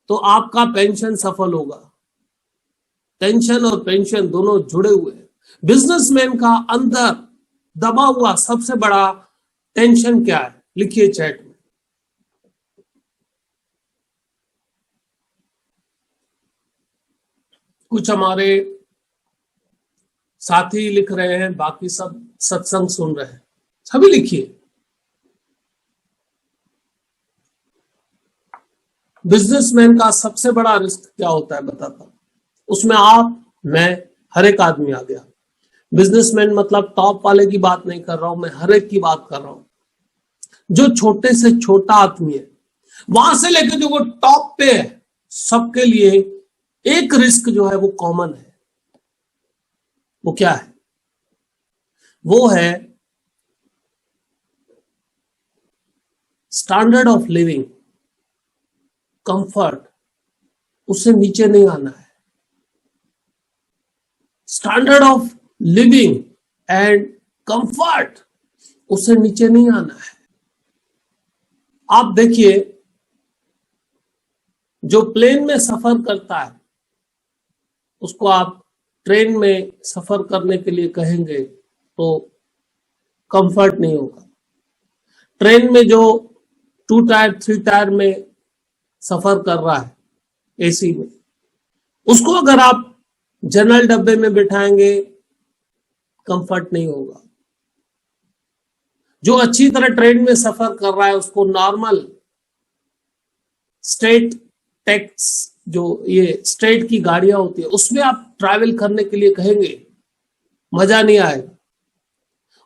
S1: तो आपका पेंशन सफल होगा। टेंशन और पेंशन दोनों जुड़े हुए हैं। बिजनेसमैन का अंदर दबा हुआ सबसे बड़ा टेंशन क्या है? लिखिए चैट में। कुछ हमारे साथी लिख रहे हैं, बाकी सब सत्संग सुन रहे हैं। सभी लिखिए, बिजनेसमैन का सबसे बड़ा रिस्क क्या होता है बताता हूं। उसमें आप, मैं, हर एक आदमी आ गया। बिजनेसमैन मतलब टॉप वाले की बात नहीं कर रहा हूं, मैं हर एक की बात कर रहा हूं। जो छोटे से छोटा आदमी है, वहां से लेकर जो वो टॉप पे है, सबके लिए एक रिस्क जो है वो कॉमन है। वो क्या है? वो है स्टैंडर्ड ऑफ लिविंग, कंफर्ट, उससे नीचे नहीं आना है। Standard of living and comfort, उससे नीचे नहीं आना है। आप देखिए, जो प्लेन में सफर करता है उसको आप ट्रेन में सफर करने के लिए कहेंगे तो कंफर्ट नहीं होगा। ट्रेन में जो 2 टायर 3 टायर में सफर कर रहा है एसी में, उसको अगर आप जनरल डब्बे में बिठाएंगे कंफर्ट नहीं होगा। जो अच्छी तरह ट्रेन में सफर कर रहा है उसको नॉर्मल स्टेट टैक्स, जो ये स्टेट की गाड़ियां होती है, उसमें आप ट्रैवल करने के लिए कहेंगे, मजा नहीं आएगा।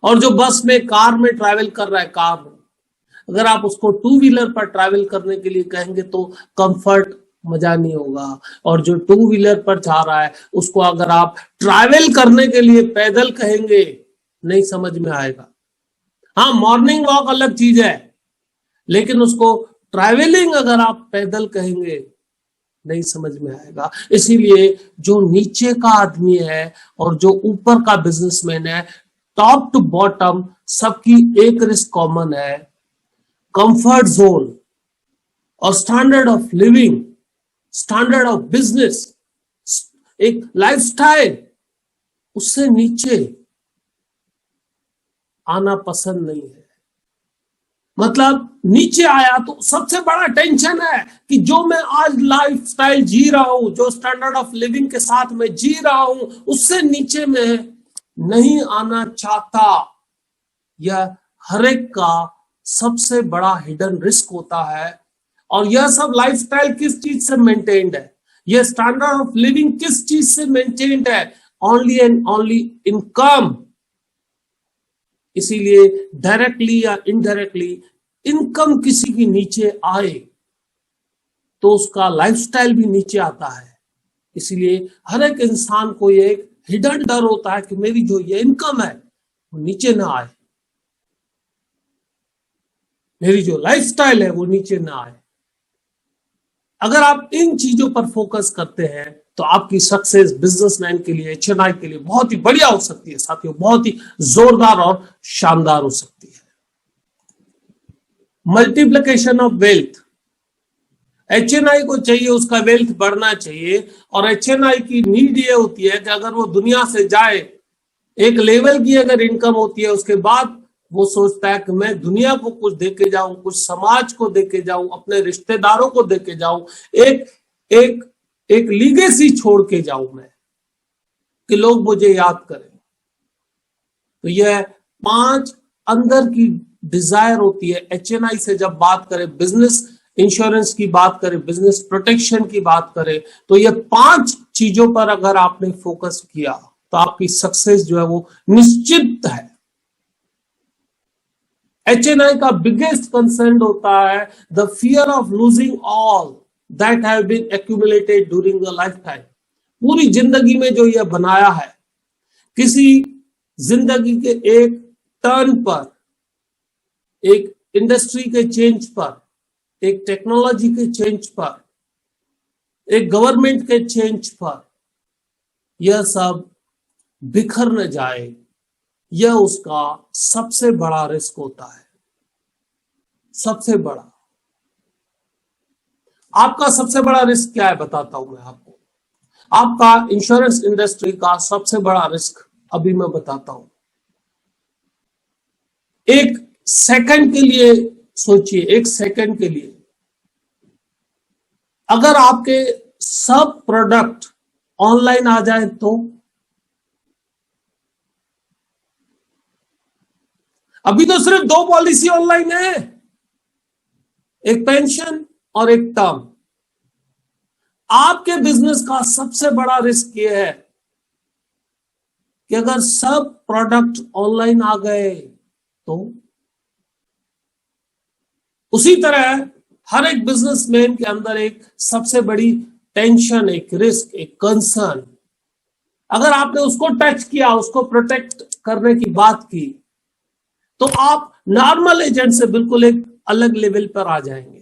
S1: और जो बस में, कार में ट्रैवल कर रहा है, कार में, अगर आप उसको 2 व्हीलर पर ट्रैवल करने के लिए कहेंगे तो कंफर्ट, मजा नहीं होगा। और जो 2 व्हीलर पर जा रहा है उसको अगर आप ट्रैवल करने के लिए पैदल कहेंगे, नहीं समझ में आएगा। हाँ, मॉर्निंग वॉक अलग चीज है, लेकिन उसको ट्रैवलिंग अगर आप पैदल कहेंगे नहीं समझ में आएगा। इसीलिए जो नीचे का आदमी है और जो ऊपर का बिजनेसमैन है, टॉप टू बॉटम सबकी एक रिस्क कॉमन है, कंफर्ट जोन और standard of living, standard of business, एक लाइफस्टाइल, उससे नीचे आना पसंद नहीं है। मतलब नीचे आया तो सबसे बड़ा टेंशन है कि जो मैं आज लाइफस्टाइल जी रहा हूं, जो स्टैंडर्ड ऑफ लिविंग के साथ मैं जी रहा हूं, उससे नीचे में नहीं आना चाहता। यह हर एक का सबसे बड़ा हिडन रिस्क होता है। और यह सब लाइफस्टाइल किस चीज से मेंटेन्ड है? यह स्टैंडर्ड ऑफ लिविंग किस चीज से मेंटेन्ड है? Only and only income. इसीलिए डायरेक्टली या इनडायरेक्टली इनकम किसी की नीचे आए तो उसका लाइफस्टाइल भी नीचे आता है। इसीलिए हर एक इंसान को ये एक हिडन डर होता है कि मेरी जो ये इनकम है वो नीचे ना आए, मेरी जो लाइफस्टाइल है वो नीचे ना आए। अगर आप इन चीजों पर फोकस करते हैं तो आपकी सक्सेस बिजनेसमैन के लिए, चेन्नई के लिए बहुत ही बढ़िया हो सकती है साथियों, बहुत ही जोरदार और शानदार हो सकती है। Multiplication of wealth. एचएनआई को चाहिए उसका वेल्थ बढ़ना चाहिए, और एचएनआई की नीड ये होती है कि अगर वो दुनिया से जाए, एक लेवल की अगर इनकम होती है, उसके बाद वो सोचता है कि मैं दुनिया को कुछ दे के जाऊं, कुछ समाज को दे के जाऊं, अपने रिश्तेदारों को दे के जाऊं, एक एक एक लीगेसी छोड़ के जाऊं मैं, कि लोग मुझे याद करें। तो यह 5 अंदर की डिजायर होती है। एचएनआई से जब बात करें, बिजनेस इंश्योरेंस की बात करें, बिजनेस प्रोटेक्शन की बात करें, तो ये 5 चीजों पर अगर आपने फोकस किया तो आपकी सक्सेस जो है वो निश्चित है। एचएनआई का बिगेस्ट कंसर्न होता है the fear of losing all that have been accumulated during the life time. पूरी जिंदगी में जो यह बनाया है, किसी जिंदगी के एक टर्न पर, एक इंडस्ट्री के चेंज पर, एक टेक्नोलॉजी के चेंज पर, एक गवर्नमेंट के चेंज पर, यह सब बिखर न जाए, यह उसका सबसे बड़ा रिस्क होता है। सबसे बड़ा। आपका सबसे बड़ा रिस्क क्या है बताता हूं मैं आपको। आपका इंश्योरेंस इंडस्ट्री का सबसे बड़ा रिस्क अभी मैं बताता हूं। एक सेकंड के लिए सोचिए, एक सेकंड के लिए, अगर आपके सब प्रोडक्ट ऑनलाइन आ जाए तो? अभी तो सिर्फ 2 पॉलिसी ऑनलाइन है, एक पेंशन और एक टर्म। आपके बिजनेस का सबसे बड़ा रिस्क यह है कि अगर सब प्रोडक्ट ऑनलाइन आ गए तो? उसी तरह हर एक बिजनेसमैन के अंदर एक सबसे बड़ी टेंशन, एक रिस्क, एक कंसर्न, अगर आपने उसको टच किया, उसको प्रोटेक्ट करने की बात की, तो आप नॉर्मल एजेंट से बिल्कुल एक अलग लेवल पर आ जाएंगे।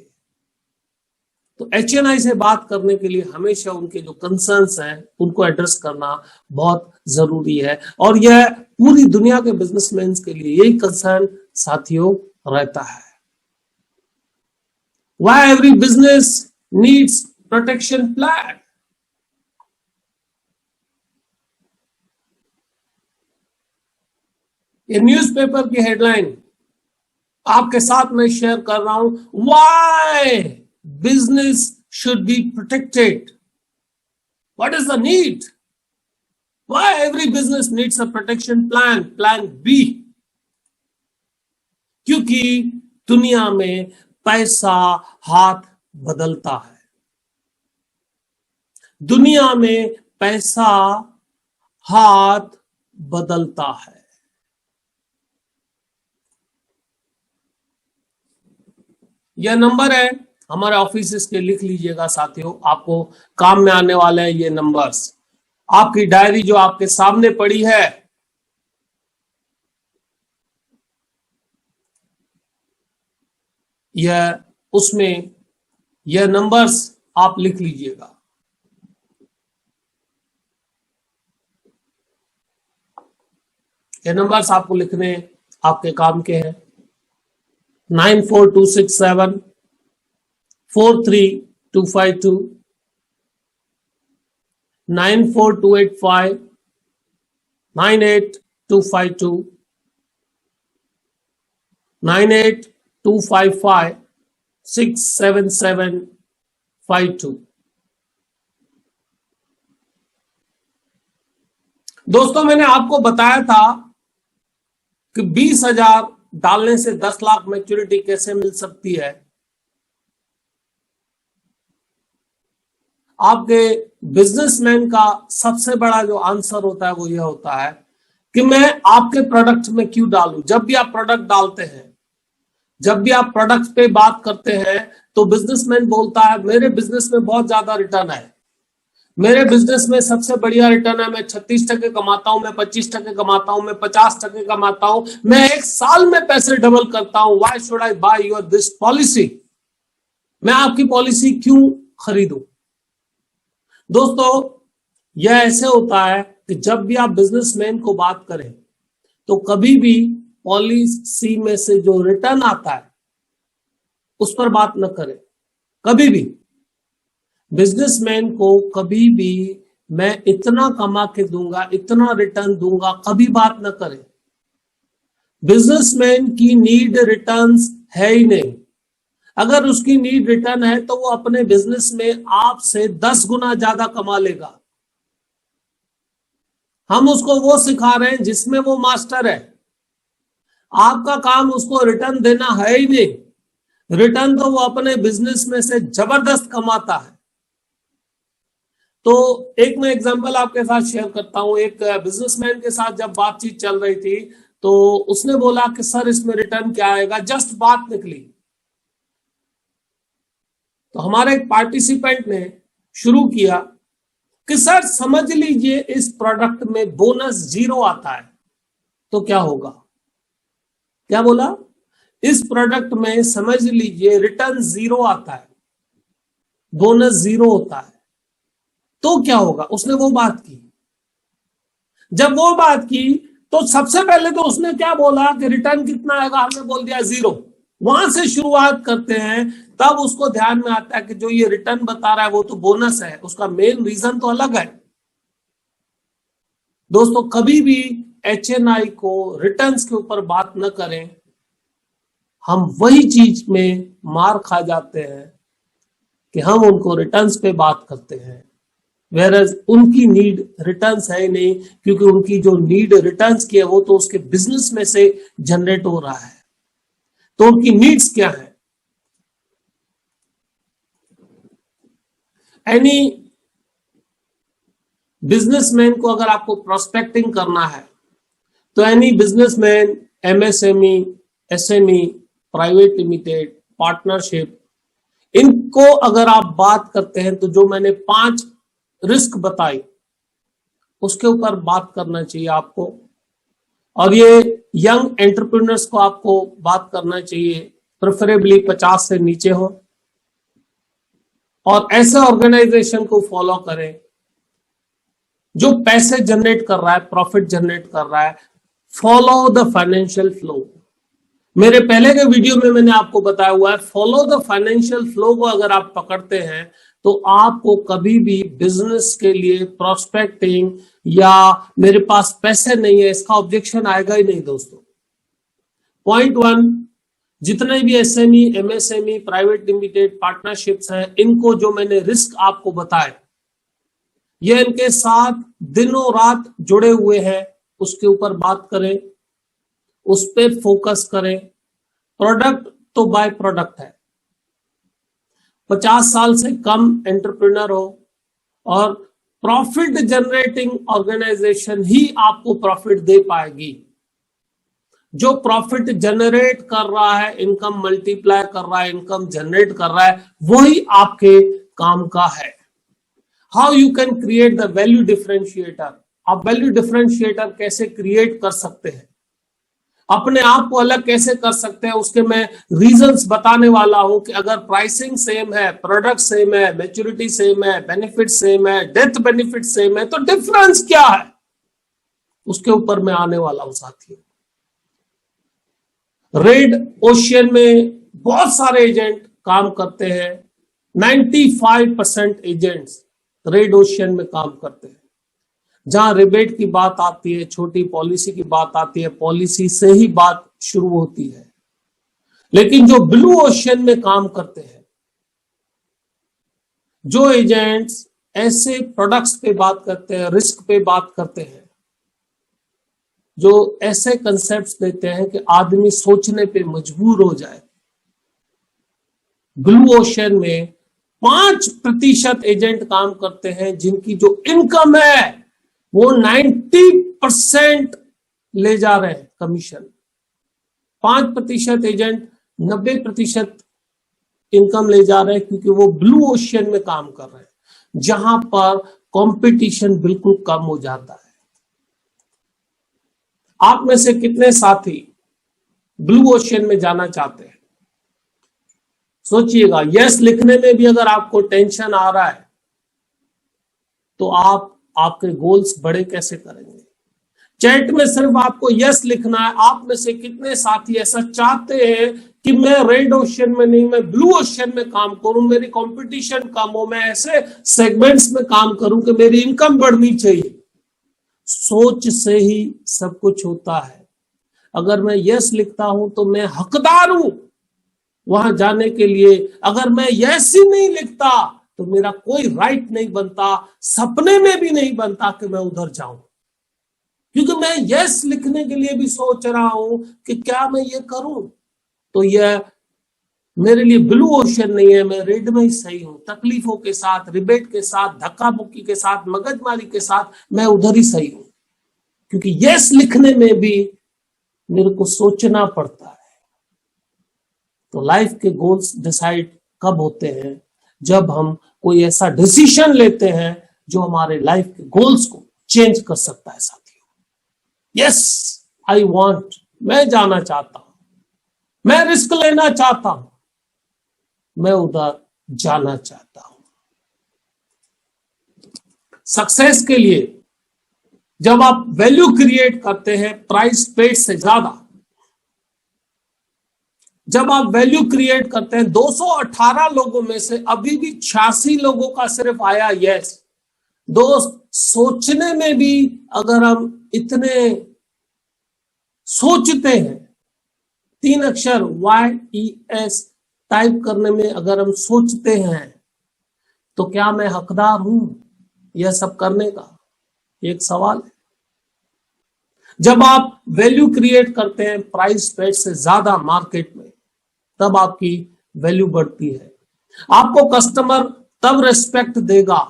S1: तो एचएनआई से बात करने के लिए हमेशा उनके जो कंसर्न्स हैं उनको एड्रेस करना बहुत जरूरी है, और यह पूरी दुनिया के बिजनेसमैन के लिए यही कंसर्न साथियों रहता है। Why every business needs protection plan? ये न्यूज़पेपर की हेडलाइन आपके साथ मैं शेयर कर रहा हूं। Why business should be protected? What is the need? Why every business needs a protection plan? Plan B. क्योंकि दुनिया में पैसा हाथ बदलता है। दुनिया में पैसा हाथ बदलता है। यह नंबर है हमारे ऑफिस के, लिख लीजिएगा साथियों, आपको काम में आने वाले हैं ये नंबर्स। आपकी डायरी जो आपके सामने पड़ी है, यह उसमें यह नंबर्स आप लिख लीजिएगा। ये नंबर्स आपको लिखने आपके काम के हैं। 94267 43252, 94285 98252, 98255 67752। दोस्तों, मैंने आपको बताया था कि 20,000 डालने से 10 लाख मैच्योरिटी कैसे मिल सकती है। आपके बिजनेसमैन का सबसे बड़ा जो आंसर होता है वो यह होता है कि मैं आपके प्रोडक्ट में क्यों डालूं। जब भी आप प्रोडक्ट डालते हैं, जब भी आप प्रोडक्ट पे बात करते हैं, तो बिजनेसमैन बोलता है मेरे बिजनेस में बहुत ज्यादा रिटर्न है, मेरे बिजनेस में सबसे बढ़िया रिटर्न है, मैं 36% कमाता हूं, मैं 25% कमाता हूं, मैं 50% कमाता हूं, मैं एक साल में पैसे डबल करता हूं। Why should I by your this policy? मैं आपकी पॉलिसी क्यों खरीदूं? दोस्तों, यह ऐसे होता है कि जब भी आप बिजनेसमैन को बात करें तो कभी भी पॉलिसी में से जो रिटर्न आता है उस पर बात न करें कभी भी। बिजनेसमैन को कभी भी मैं इतना कमा के दूंगा, इतना रिटर्न दूंगा, कभी बात न करें। बिजनेसमैन की नीड रिटर्न्स है ही नहीं। अगर उसकी नीड रिटर्न है तो वो अपने बिजनेस में आपसे 10 गुना ज्यादा कमा लेगा। हम उसको वो सिखा रहे हैं जिसमें वो मास्टर है। आपका काम उसको रिटर्न देना है ही नहीं। रिटर्न तो वो अपने बिजनेस में से जबरदस्त कमाता है। तो एक मैं एग्जांपल आपके साथ शेयर करता हूं। एक बिजनेसमैन के साथ जब बातचीत चल रही थी तो उसने बोला कि सर इसमें रिटर्न क्या आएगा, जस्ट बात निकली तो हमारे एक पार्टिसिपेंट ने शुरू किया कि सर समझ लीजिए इस प्रोडक्ट में बोनस 0 आता है तो क्या होगा। क्या बोला? इस प्रोडक्ट में समझ लीजिए रिटर्न 0 आता है, बोनस 0 होता है तो क्या होगा। उसने वो बात की। जब वो बात की तो सबसे पहले तो उसने क्या बोला कि रिटर्न कितना आएगा, हमने बोल दिया 0। वहां से शुरुआत करते हैं, तब उसको ध्यान में आता है कि जो ये रिटर्न बता रहा है वो तो बोनस है, उसका मेन रीजन तो अलग है। दोस्तों कभी भी HNI को रिटर्न्स के ऊपर बात न करें। हम वही चीज में मार खा जाते हैं कि हम उनको रिटर्न्स पे बात करते हैं, वेरएज उनकी नीड रिटर्न्स है नहीं, क्योंकि उनकी जो नीड रिटर्न्स की है वो तो उसके बिजनेस में से जनरेट हो रहा है। तो उनकी नीड्स क्या है? एनी बिजनेसमैन को अगर आपको प्रोस्पेक्टिंग करना है तो any businessman MSME, SME, private limited, partnership, इनको अगर आप बात करते हैं तो जो मैंने 5 रिस्क बताई उसके ऊपर बात करना चाहिए आपको। और ये यंग एंटरप्रेन्योर्स को आपको बात करना चाहिए, प्रेफरेबली 50 से नीचे हो, और ऐसे ऑर्गेनाइजेशन को फॉलो करें जो पैसे जनरेट कर रहा है, प्रॉफिट जनरेट कर रहा है। Follow the financial flow. मेरे पहले के वीडियो में मैंने आपको बताया हुआ है, फॉलो द फाइनेंशियल फ्लो को अगर आप पकड़ते हैं तो आपको कभी भी बिजनेस के लिए प्रोस्पेक्टिंग या मेरे पास पैसे नहीं है इसका ऑब्जेक्शन आएगा ही नहीं। दोस्तों पॉइंट 1, जितने भी SME, MSME, private limited, partnerships हैं, इनको जो मैंने रिस्क आपको बताए ये इनके साथ दिनों रात जुड़े हुए हैं, उसके ऊपर बात करें, उस पर फोकस करें। प्रोडक्ट तो बाय प्रोडक्ट है। 50 साल से कम एंटरप्रेन्योर हो और प्रॉफिट जनरेटिंग ऑर्गेनाइजेशन ही आपको प्रॉफिट दे पाएगी। जो प्रॉफिट जनरेट कर रहा है, इनकम मल्टीप्लाई कर रहा है, इनकम जनरेट कर रहा है, वही आपके काम का है। How you can create the value differentiator. आप वैल्यू डिफरेंशिएटर कैसे क्रिएट कर सकते हैं, अपने आप को अलग कैसे कर सकते हैं, उसके मैं रीजंस बताने वाला हूं कि अगर प्राइसिंग सेम है, प्रोडक्ट सेम है, मैच्योरिटी सेम है, बेनिफिट सेम है, डेथ बेनिफिट सेम है, तो डिफरेंस क्या है उसके ऊपर मैं आने वाला हूं साथियों। रेड ओशियन में बहुत सारे एजेंट काम करते हैं। 95% एजेंट्स रेड ओशियन में काम करते हैं। जहां रिबेट की बात आती है, छोटी पॉलिसी की बात आती है, पॉलिसी से ही बात शुरू होती है। लेकिन जो ब्लू ओशियन में काम करते हैं, जो एजेंट्स ऐसे प्रोडक्ट्स पे बात करते हैं, रिस्क पे बात करते हैं, जो ऐसे कंसेप्ट्स देते हैं कि आदमी सोचने पे मजबूर हो जाए, ब्लू ओशियन में 5% एजेंट काम करते हैं जिनकी जो इनकम है वो 90% ले जा रहे हैं कमीशन। 5% एजेंट 90% इनकम ले जा रहे हैं क्योंकि वो ब्लू ओशियन में काम कर रहे हैं, जहां पर कंपटीशन बिल्कुल कम हो जाता है। आप में से कितने साथी ब्लू ओशियन में जाना चाहते हैं? सोचिएगा। यस लिखने में भी अगर आपको टेंशन आ रहा है तो आप आपके गोल्स बड़े कैसे करेंगे? चैट में सिर्फ आपको यस लिखना है। आप में से कितने साथी ऐसा चाहते हैं कि मैं रेड ओशन में नहीं, मैं ब्लू ओशन में काम करूं, मेरी कंपटीशन कम हो, मैं ऐसे सेगमेंट्स में काम करूं कि मेरी इनकम बढ़नी चाहिए। सोच से ही सब कुछ होता है। अगर मैं यस लिखता हूं तो मैं हकदार हूं वहां जाने के लिए। अगर मैं यस ही नहीं लिखता तो मेरा कोई राइट नहीं बनता, सपने में भी नहीं बनता कि मैं उधर जाऊं। क्योंकि मैं यस लिखने के लिए भी सोच रहा हूं कि क्या मैं ये करूं, तो यह मेरे लिए ब्लू ओशन नहीं है, मैं रेड में ही सही हूं। तकलीफों के साथ, रिबेट के साथ, धक्का मुक्की के साथ, मगजमारी के साथ मैं उधर ही सही हूं। क्योंकि यस लिखने में भी मेरे को सोचना पड़ता है। तो लाइफ के गोल्स डिसाइड कब होते हैं? जब हम कोई ऐसा डिसीजन लेते हैं जो हमारे लाइफ के गोल्स को चेंज कर सकता है साथियों। यस, आई वांट, मैं जाना चाहता हूं, मैं रिस्क लेना चाहता हूं, मैं उधर जाना चाहता हूं। सक्सेस के लिए जब आप वैल्यू क्रिएट करते हैं प्राइस पेड से ज्यादा, जब आप वैल्यू क्रिएट करते हैं, 218 लोगों में से अभी भी 86 लोगों का सिर्फ आया यस। दोस्त, सोचने में भी अगर हम इतने सोचते हैं, 3 अक्षर YES टाइप करने में अगर हम सोचते हैं, तो क्या मैं हकदार हूं यह सब करने का? एक सवाल है। जब आप वैल्यू क्रिएट करते हैं प्राइस पेड से ज्यादा मार्केट में, तब आपकी वैल्यू बढ़ती है। आपको कस्टमर तब रिस्पेक्ट देगा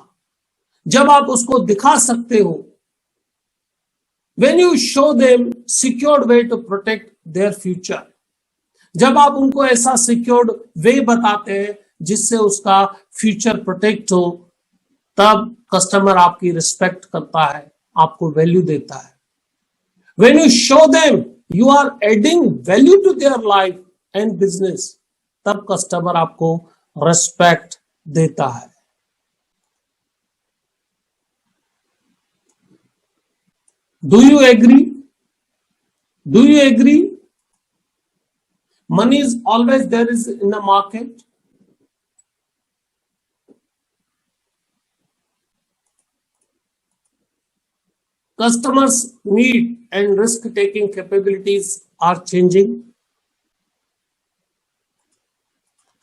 S1: जब आप उसको दिखा सकते हो, when you show them secured way to protect their future, जब आप उनको ऐसा सिक्योर्ड वे बताते हैं जिससे उसका फ्यूचर प्रोटेक्ट हो, तब कस्टमर आपकी रिस्पेक्ट करता है, आपको वैल्यू देता है। When you show them you are adding value to their life and business, तब कस्टमर आपको रिस्पेक्ट देता है। Do you agree? Do you agree? Money is always there is in the market. Customers' need and risk-taking capabilities are changing.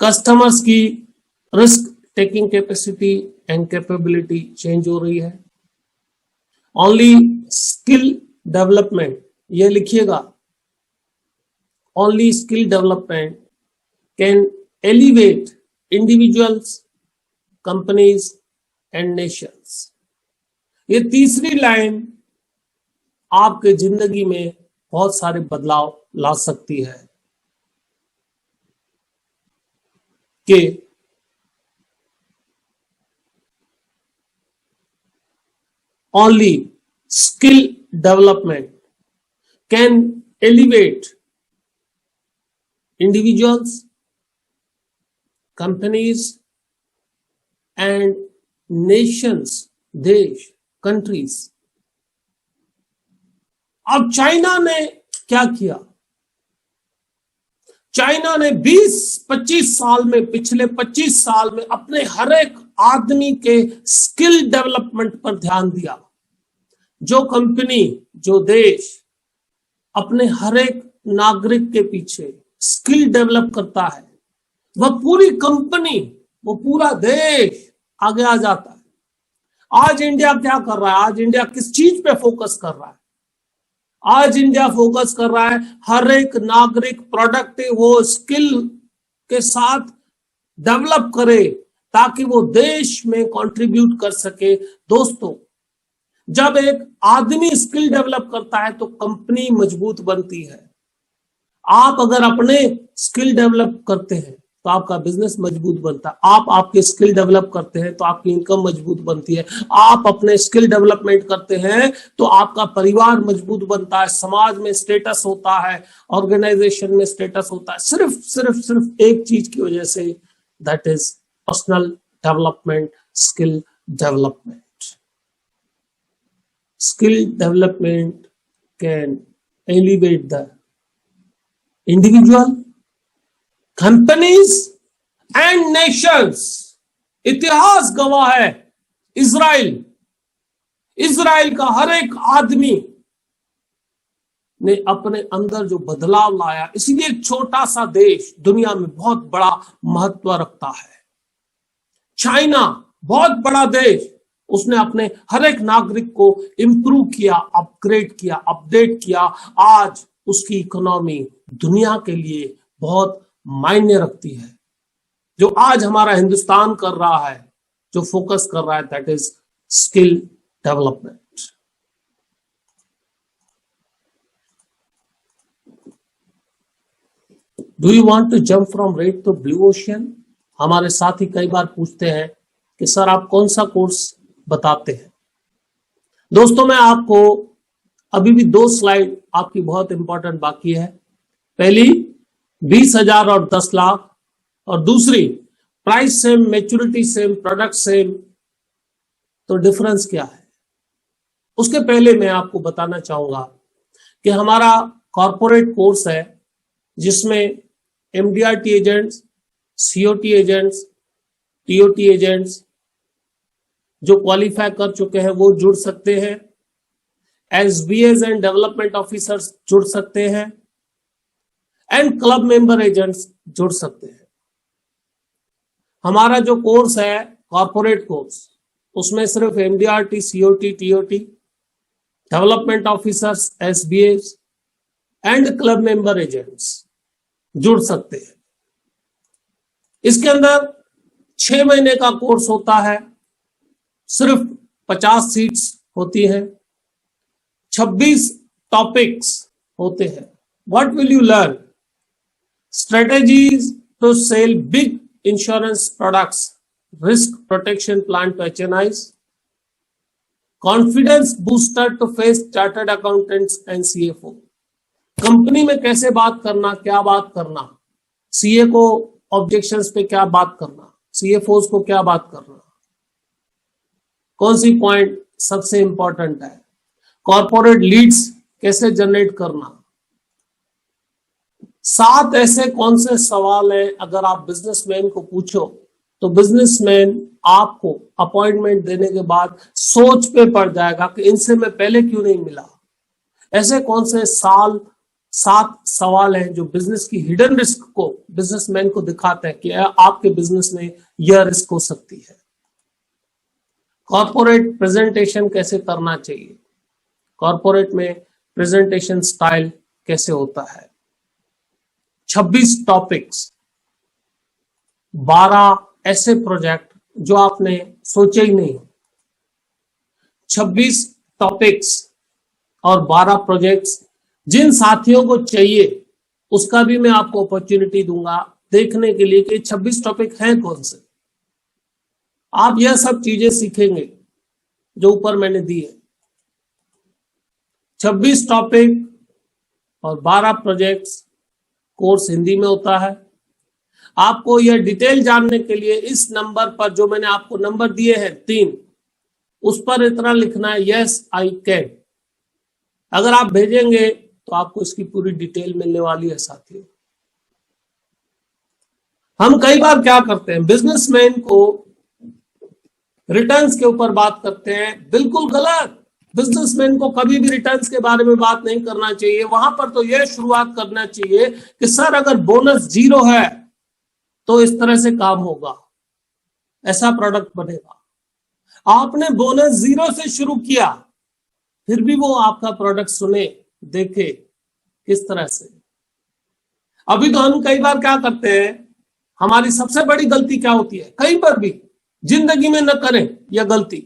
S1: Customers की risk-taking capacity and capability change हो रही है। Only skill development, ये लिखिएगा, only skill development can elevate individuals, companies and nations. ये तीसरी line आपके जिंदगी में बहुत सारे बदलाव ला सकती है कि only skill development can elevate individuals, companies and nations, देश, कंट्रीज। अब चाइना ने क्या किया? चाइना ने 20-25 साल में, पिछले 25 साल में अपने हर एक आदमी के स्किल डेवलपमेंट पर ध्यान दिया। जो कंपनी, जो देश अपने हर एक नागरिक के पीछे स्किल डेवलप करता है, वह पूरी कंपनी, वो पूरा देश आगे आ जाता है। आज इंडिया क्या कर रहा है? आज इंडिया किस चीज पे फोकस कर रहा है? आज इंडिया फोकस कर रहा है हर एक नागरिक प्रोडक्टिव हो, स्किल के साथ डेवलप करे ताकि वो देश में कंट्रीब्यूट कर सके। दोस्तों, जब एक आदमी स्किल डेवलप करता है तो कंपनी मजबूत बनती है। आप अगर अपने स्किल डेवलप करते हैं तो आपका बिजनेस मजबूत बनता है। आप आपके स्किल डेवलप करते हैं तो आपकी इनकम मजबूत बनती है। आप अपने स्किल डेवलपमेंट करते हैं तो आपका परिवार मजबूत बनता है, समाज में स्टेटस होता है, ऑर्गेनाइजेशन में स्टेटस होता है। सिर्फ एक चीज की वजह से, that is personal development, skill development. Skill development can elevate the individual, companies and Nations. इतिहास गवाह है, इजराइल का हर एक आदमी ने अपने अंदर जो बदलाव लाया, इसलिए एक छोटा सा देश दुनिया में बहुत बड़ा महत्व रखता है। चाइना बहुत बड़ा देश, उसने अपने हर एक नागरिक को इंप्रूव किया, अपग्रेड किया, अपडेट किया। आज उसकी इकोनॉमी दुनिया के लिए बहुत मायने रखती है। जो आज हमारा हिंदुस्तान कर रहा है, जो फोकस कर रहा है, that is skill development. Do you want to jump from red to blue ocean? हमारे साथी कई बार पूछते हैं कि सर आप कौन सा कोर्स बताते हैं। दोस्तों, मैं आपको अभी भी 2 स्लाइड आपकी बहुत इंपॉर्टेंट बाकी है। पहली 20,000 और 10 लाख, और दूसरी price same, maturity same, product same, तो डिफरेंस क्या है? उसके पहले मैं आपको बताना चाहूंगा कि हमारा कॉर्पोरेट कोर्स है जिसमें MDRT agents, COT agents, TOT agents जो क्वालिफाई कर चुके हैं वो जुड़ सकते हैं, एसबीएस एंड डेवलपमेंट ऑफिसर्स जुड़ सकते हैं, एंड क्लब मेंबर एजेंट्स जुड़ सकते हैं। हमारा जो कोर्स है कॉर्पोरेट कोर्स, उसमें सिर्फ MDRT, COT, TOT, development officers, SBS and club member agents जुड़ सकते हैं। इसके अंदर 6 महीने का कोर्स होता है, सिर्फ 50 सीट्स होती हैं, 26 टॉपिक्स होते हैं। What will you learn? Strategies to sell big insurance products, risk protection plan to HNIs, confidence booster to face chartered accountants and CFO. Company में कैसे बात करना, क्या बात करना, सीए को ऑब्जेक्शंस पे क्या बात करना, सीएफओस को क्या बात करना, कौन सी पॉइंट सबसे इंपॉर्टेंट है, कॉर्पोरेट लीड्स कैसे जनरेट करना। 7 ऐसे कौन से सवाल हैं अगर आप बिजनेसमैन को पूछो तो बिजनेसमैन आपको अपॉइंटमेंट देने के बाद सोच पे पड़ जाएगा कि इनसे मैं पहले क्यों नहीं मिला। ऐसे कौन से 7 सवाल हैं जो बिजनेस की हिडन रिस्क को बिजनेसमैन को दिखाते हैं कि आपके बिजनेस में यह रिस्क हो सकती है। कॉर्पोरेट प्रेजेंटेशन कैसे करना चाहिए, कॉर्पोरेट में प्रेजेंटेशन स्टाइल कैसे होता है। 26 टॉपिक्स, 12 ऐसे प्रोजेक्ट जो आपने सोचे ही नहीं। 26 टॉपिक्स और 12 प्रोजेक्ट्स, जिन साथियों को चाहिए उसका भी मैं आपको अपॉर्चुनिटी दूंगा देखने के लिए कि 26 टॉपिक हैं कौन से। आप यह सब चीजें सीखेंगे जो ऊपर मैंने दी है। 26 टॉपिक और 12 प्रोजेक्ट्स, कोर्स हिंदी में होता है। आपको यह डिटेल जानने के लिए इस नंबर पर, जो मैंने आपको नंबर दिए हैं 3, उस पर इतना लिखना है, यस आई कैन। अगर आप भेजेंगे तो आपको इसकी पूरी डिटेल मिलने वाली है साथियों। हम कई बार क्या करते हैं, बिजनेसमैन को रिटर्न्स के ऊपर बात करते हैं, बिल्कुल गलत। बिजनेसमैन को कभी भी रिटर्न्स के बारे में बात नहीं करना चाहिए। वहां पर तो यह शुरुआत करना चाहिए कि सर अगर बोनस 0 है तो इस तरह से काम होगा, ऐसा प्रोडक्ट बनेगा। आपने बोनस 0 से शुरू किया, फिर भी वो आपका प्रोडक्ट सुने, देखे किस तरह से। अभी तो हम कई बार क्या करते हैं, हमारी सबसे बड़ी गलती क्या होती है, कहीं पर भी जिंदगी में न करें यह गलती।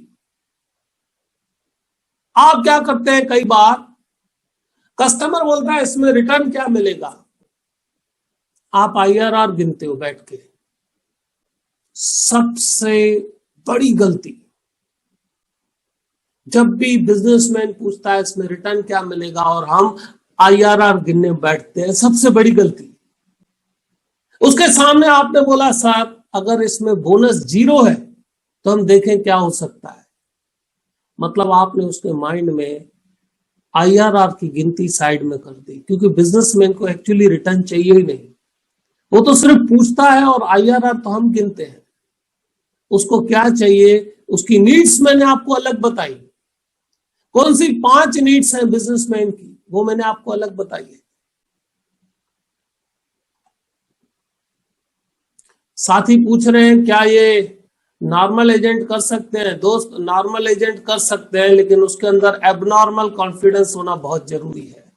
S1: आप क्या करते हैं, कई बार कस्टमर बोलता है इसमें रिटर्न क्या मिलेगा, आप आईआरआर गिनते हो बैठ के। सबसे बड़ी गलती, जब भी बिजनेसमैन पूछता है इसमें रिटर्न क्या मिलेगा और हम आईआरआर गिनने बैठते हैं, सबसे बड़ी गलती। उसके सामने आपने बोला सर अगर इसमें बोनस 0 है तो हम देखें क्या हो सकता है। मतलब आपने उसके माइंड में आईआरआर की गिनती साइड में कर दी, क्योंकि बिजनेसमैन को एक्चुअली रिटर्न चाहिए ही नहीं। वो तो सिर्फ पूछता है और आईआरआर तो हम गिनते हैं। उसको क्या चाहिए, उसकी नीड्स मैंने आपको अलग बताई। कौन सी 5 नीड्स हैं बिजनेसमैन की, वो मैंने आपको अलग बताई है। साथी पूछ रहे हैं क्या ये नॉर्मल एजेंट कर सकते हैं। दोस्त, नॉर्मल एजेंट कर सकते हैं, लेकिन उसके अंदर एबनॉर्मल कॉन्फिडेंस होना बहुत जरूरी है।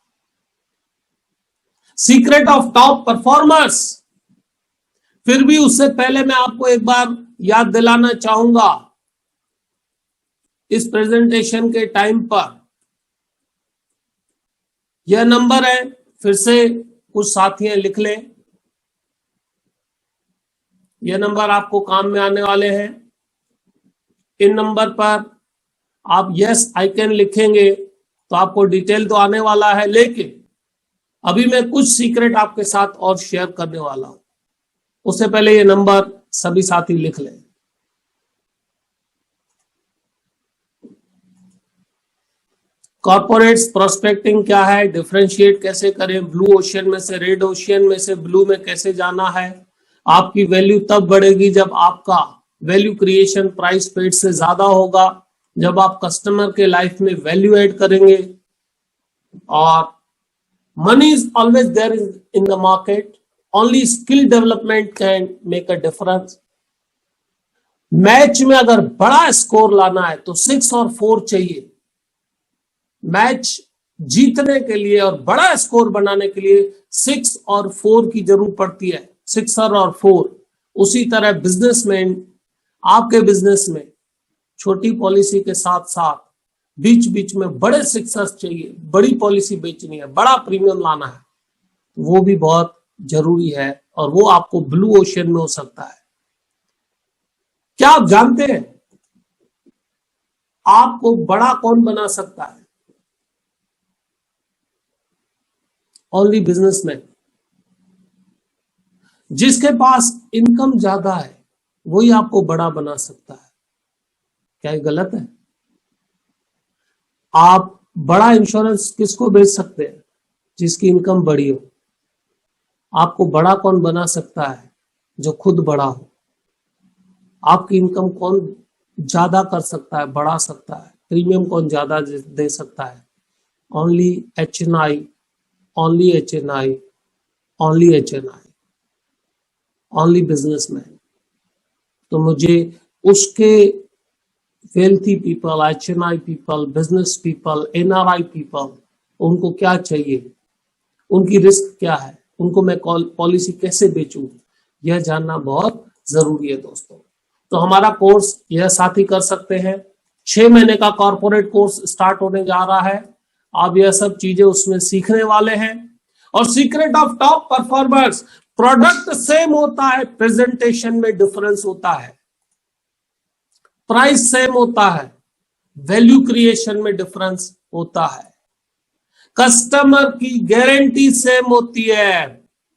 S1: सीक्रेट ऑफ टॉप परफॉर्मर्स, फिर भी उससे पहले मैं आपको एक बार याद दिलाना चाहूंगा इस प्रेजेंटेशन के टाइम पर, यह नंबर है, फिर से कुछ साथियां लिख लें, यह नंबर आपको काम में आने वाले हैं। इन नंबर पर आप यस आई कैन लिखेंगे तो आपको डिटेल तो आने वाला है, लेकिन अभी मैं कुछ सीक्रेट आपके साथ और शेयर करने वाला हूं। उससे पहले ये नंबर सभी साथी लिख लें। कॉर्पोरेट्स प्रोस्पेक्टिंग क्या है, डिफरेंशिएट कैसे करें, ब्लू ओशियन में से रेड ओशियन में से ब्लू में कैसे जाना है। आपकी वैल्यू तब बढ़ेगी जब आपका वैल्यू क्रिएशन प्राइस पेड से ज्यादा होगा, जब आप कस्टमर के लाइफ में वैल्यू ऐड करेंगे। और money is always there in the market, only skill development can make a difference. Match में अगर बड़ा स्कोर लाना है तो 6 और 4 चाहिए। मैच जीतने के लिए और बड़ा स्कोर बनाने के लिए 6 और 4 की जरूरत पड़ती है, 6 और 4। उसी तरह बिजनेसमैन, आपके बिजनेस में छोटी पॉलिसी के साथ साथ बीच बीच में बड़े सिक्सर्स चाहिए, बड़ी पॉलिसी बेचनी है, बड़ा प्रीमियम लाना है, वो भी बहुत जरूरी है, और वो आपको ब्लू ओशियन में हो सकता है। क्या आप जानते हैं आपको बड़ा कौन बना सकता है? Only businessman. जिसके पास इनकम ज्यादा है वही आपको बड़ा बना सकता है। क्या ये गलत है? आप बड़ा इंश्योरेंस किसको बेच सकते हैं? जिसकी इनकम बड़ी हो। आपको बड़ा कौन बना सकता है? जो खुद बड़ा हो। आपकी इनकम कौन ज्यादा कर सकता है, बढ़ा सकता है, प्रीमियम कौन ज्यादा दे सकता है? Only HNI, only HNI, only HNI, only businessman. तो मुझे उसके wealthy people, HNI people, business people, NRI people, उनको क्या चाहिए, उनकी रिस्क क्या है, उनको मैं पॉलिसी कैसे बेचूं, यह जानना बहुत जरूरी है दोस्तों। तो हमारा कोर्स यह साथी कर सकते हैं। 6 महीने का कॉर्पोरेट कोर्स स्टार्ट होने जा रहा है। आप यह सब चीजें उसमें सीखने वाले हैं। और secret of top performers, product same होता है, प्रेजेंटेशन में डिफरेंस होता है। प्राइस सेम होता है, वैल्यू क्रिएशन में डिफरेंस होता है। कस्टमर की गारंटी सेम होती है,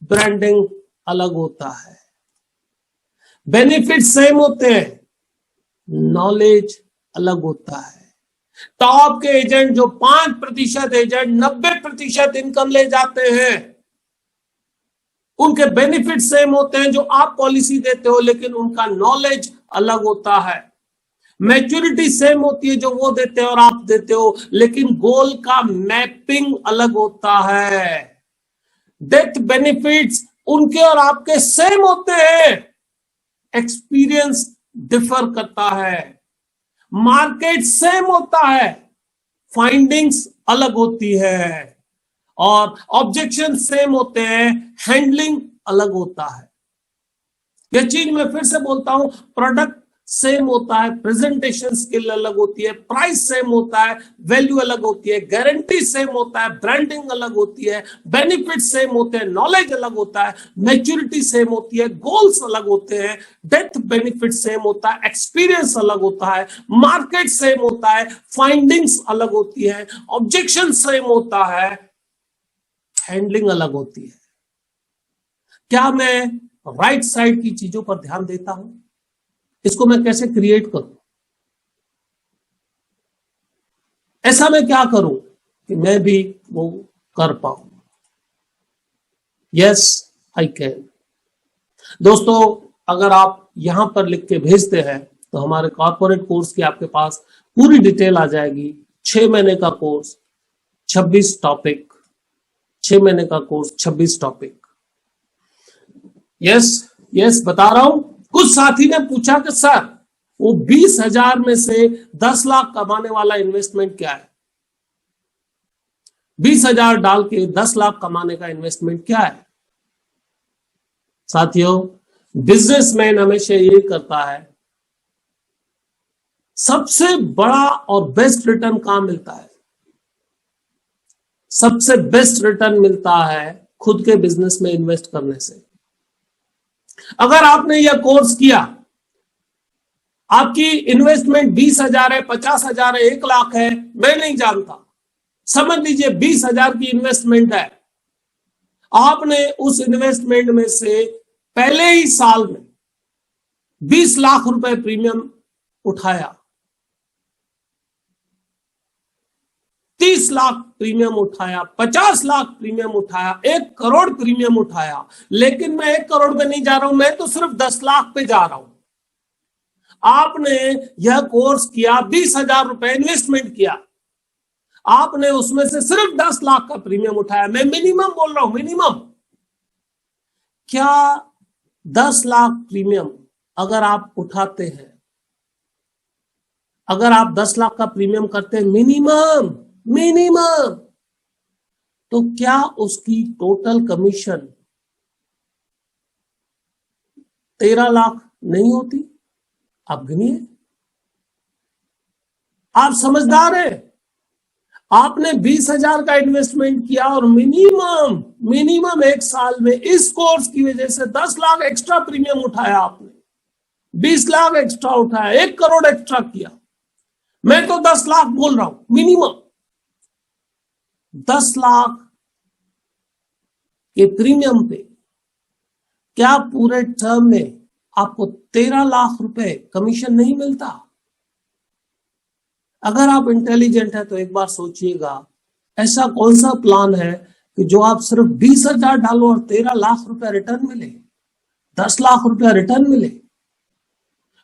S1: ब्रांडिंग अलग होता है। बेनिफिट सेम होते हैं, नॉलेज अलग होता है। टॉप के एजेंट जो 5% एजेंट 90% इनकम ले जाते हैं, उनके बेनिफिट सेम होते हैं जो आप पॉलिसी देते हो, लेकिन उनका नॉलेज अलग होता है। मैच्योरिटी सेम होती है जो वो देते हैं और आप देते हो, लेकिन गोल का मैपिंग अलग होता है। डेथ बेनिफिट्स उनके और आपके सेम होते हैं, एक्सपीरियंस डिफर करता है। मार्केट सेम होता है, फाइंडिंग्स अलग होती है। और ऑब्जेक्शन सेम होते हैं, हैंडलिंग अलग होता है। यह चीज मैं फिर से बोलता हूं, प्रोडक्ट सेम होता है, प्रेजेंटेशन स्किल अलग होती है, प्राइस सेम होता है, वैल्यू अलग होती है, गारंटी सेम होता है, ब्रांडिंग अलग होती है, बेनिफिट सेम होते हैं, नॉलेज अलग होता है, मैच्योरिटी सेम होती है, गोल्स अलग होते हैं, डेथ बेनिफिट सेम होता है, एक्सपीरियंस अलग होता है, मार्केट सेम होता है, फाइंडिंग्स अलग होती है, ऑब्जेक्शन सेम होता है, हैंडलिंग अलग होती है। क्या मैं राइट साइड की चीजों पर ध्यान देता हूं? इसको मैं कैसे क्रिएट करूं? ऐसा मैं क्या करूं कि मैं भी वो कर पाऊं? Yes I can. दोस्तों, अगर आप यहां पर लिख के भेजते हैं तो हमारे कॉर्पोरेट कोर्स की आपके पास पूरी डिटेल आ जाएगी। 6 महीने का कोर्स, 26 टॉपिक, 6 महीने का कोर्स, 26 टॉपिक। यस यस, बता रहा हूं। कुछ साथी ने पूछा कि सर वो 20,000 में से 10 लाख कमाने वाला इन्वेस्टमेंट क्या है? 20,000 डाल के 10 लाख कमाने का इन्वेस्टमेंट क्या है? साथियों, बिजनेसमैन हमेशा ये करता है, सबसे बड़ा और बेस्ट रिटर्न कहां मिलता है? सबसे बेस्ट रिटर्न मिलता है खुद के बिजनेस में इन्वेस्ट करने से। अगर आपने यह कोर्स किया, आपकी इन्वेस्टमेंट 20,000 है, 50,000 है, 1 लाख है, मैं नहीं जानता, समझ लीजिए 20,000 की इन्वेस्टमेंट है। आपने उस इन्वेस्टमेंट में से पहले ही साल में 20 लाख रुपए प्रीमियम उठाया, 30 लाख प्रीमियम उठाया, 50 लाख प्रीमियम उठाया, 1 करोड़ प्रीमियम उठाया, लेकिन मैं 1 करोड़ पे नहीं जा रहा हूं, मैं तो सिर्फ 10 लाख पे जा रहा हूं। आपने यह कोर्स किया, 20,000 रुपए इन्वेस्टमेंट किया, आपने उसमें से सिर्फ 10 लाख का प्रीमियम उठाया। मैं मिनिमम बोल रहा हूं, मिनिमम। क्या 10 लाख प्रीमियम अगर आप उठाते हैं, अगर आप 10 लाख का प्रीमियम करते हैं मिनिमम, तो क्या उसकी टोटल कमीशन 13 लाख नहीं होती? आप गिनिए। आप समझदार हैं। आपने 20,000 का इन्वेस्टमेंट किया और मिनिमम 1 साल में इस कोर्स की वजह से 10 लाख एक्स्ट्रा प्रीमियम उठाया, आपने 20 लाख एक्स्ट्रा उठाया, 1 करोड़ एक्स्ट्रा किया। मैं तो 10 लाख बोल रहा हूं मिनिमम। 10 लाख के प्रीमियम पे क्या पूरे टर्म में आपको 13 लाख रुपए कमीशन नहीं मिलता? अगर आप इंटेलिजेंट है तो एक बार सोचिएगा, ऐसा कौन सा प्लान है कि जो आप सिर्फ 20,000 डालो और 13 लाख रुपए रिटर्न मिले, 10 लाख रुपया रिटर्न मिले।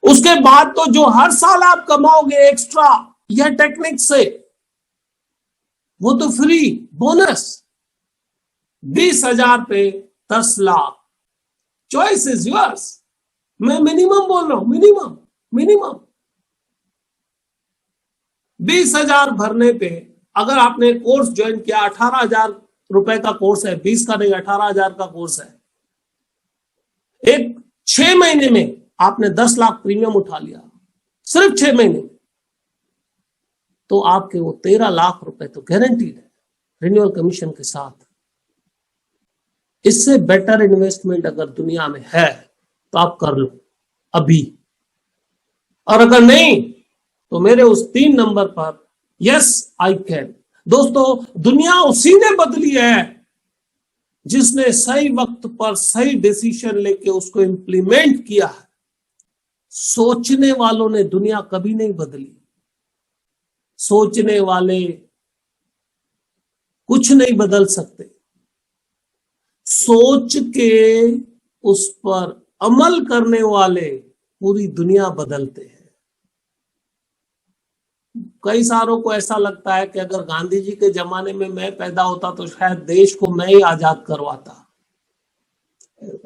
S1: उसके बाद तो जो हर साल आप कमाओगे एक्स्ट्रा या टेक्निक से, वो तो फ्री बोनस। 20,000 पे 10 लाख, चॉइस इज योर्स। मैं मिनिमम बोल रहा हूं, मिनिमम 20,000 भरने पे, अगर आपने कोर्स ज्वाइन किया, 18,000 रुपए का कोर्स है, 20 का नहीं 18,000 का कोर्स है, एक 6 महीने में आपने 10 लाख प्रीमियम उठा लिया, सिर्फ 6 महीने में, तो आपके वो 13 लाख रुपए तो गारंटीड है रिन्यूअल कमीशन के साथ। इससे बेटर इन्वेस्टमेंट अगर दुनिया में है तो आप कर लो अभी, और अगर नहीं तो मेरे उस 3 नंबर पर यस आई कैन। दोस्तों, दुनिया उसी ने बदली है जिसने सही वक्त पर सही डिसीजन लेके उसको इंप्लीमेंट किया है। सोचने वालों ने दुनिया कभी नहीं बदली। सोचने वाले कुछ नहीं बदल सकते, सोच के उस पर अमल करने वाले पूरी दुनिया बदलते हैं। कई सारों को ऐसा लगता है कि अगर गांधी जी के जमाने में मैं पैदा होता तो शायद देश को मैं ही आजाद करवाता,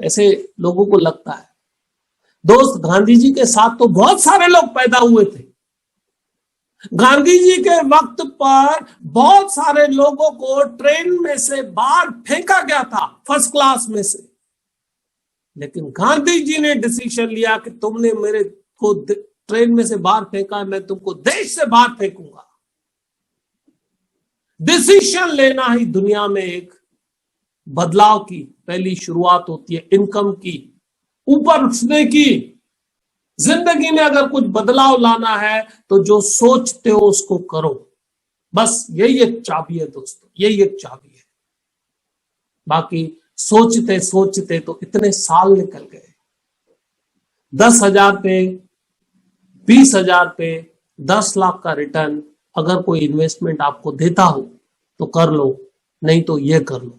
S1: ऐसे लोगों को लगता है। दोस्त, गांधी जी के साथ तो बहुत सारे लोग पैदा हुए थे। गांधी जी के वक्त पर बहुत सारे लोगों को ट्रेन में से बाहर फेंका गया था, फर्स्ट क्लास में से, लेकिन गांधी जी ने डिसीजन लिया कि तुमने मेरे को ट्रेन में से बाहर फेंका, मैं तुमको देश से बाहर फेंकूंगा। डिसीजन लेना ही दुनिया में एक बदलाव की पहली शुरुआत होती है, इनकम की, ऊपर उठने की। जिंदगी में अगर कुछ बदलाव लाना है तो जो सोचते हो उसको करो, बस यही एक चाबी है दोस्तों, यही एक चाबी है। बाकी सोचते सोचते तो इतने साल निकल गए। 10,000 पे, 20,000 पे 10 लाख का रिटर्न अगर कोई इन्वेस्टमेंट आपको देता हो तो कर लो, नहीं तो ये कर लो,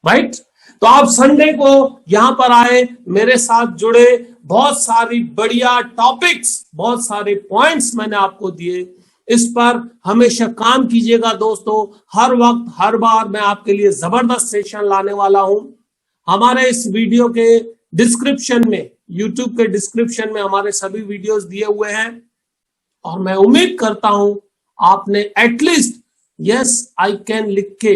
S1: राइट। तो आप संडे को यहां पर आए, मेरे साथ जुड़े, बहुत सारी बढ़िया टॉपिक्स, बहुत सारे पॉइंट्स मैंने आपको दिए, इस पर हमेशा काम कीजिएगा दोस्तों। हर वक्त हर बार मैं आपके लिए जबरदस्त सेशन लाने वाला हूं। हमारे इस वीडियो के डिस्क्रिप्शन में, यूट्यूब के डिस्क्रिप्शन में हमारे सभी वीडियोस दिए हुए हैं, और मैं उम्मीद करता हूं आपने एटलीस्ट यस आई कैन लिख के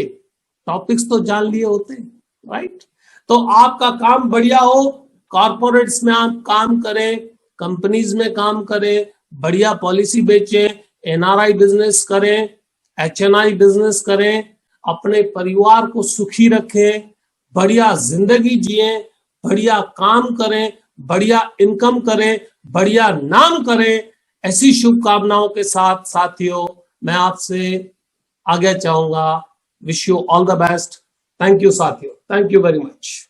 S1: टॉपिक्स तो जान लिए होते, राइट। तो आपका काम बढ़िया हो, कॉर्पोरेट्स में आप काम करें, कंपनीज में काम करें, बढ़िया पॉलिसी बेचें, एनआरआई बिजनेस करें, एचएनआई बिजनेस करें, अपने परिवार को सुखी रखें, बढ़िया जिंदगी जिए, बढ़िया काम करें, बढ़िया इनकम करें, बढ़िया नाम करें। ऐसी शुभकामनाओं के साथ साथियों मैं आपसे आगे चाहूंगा। Wish you all the best. Thank you साथियों, थैंक यू वेरी मच।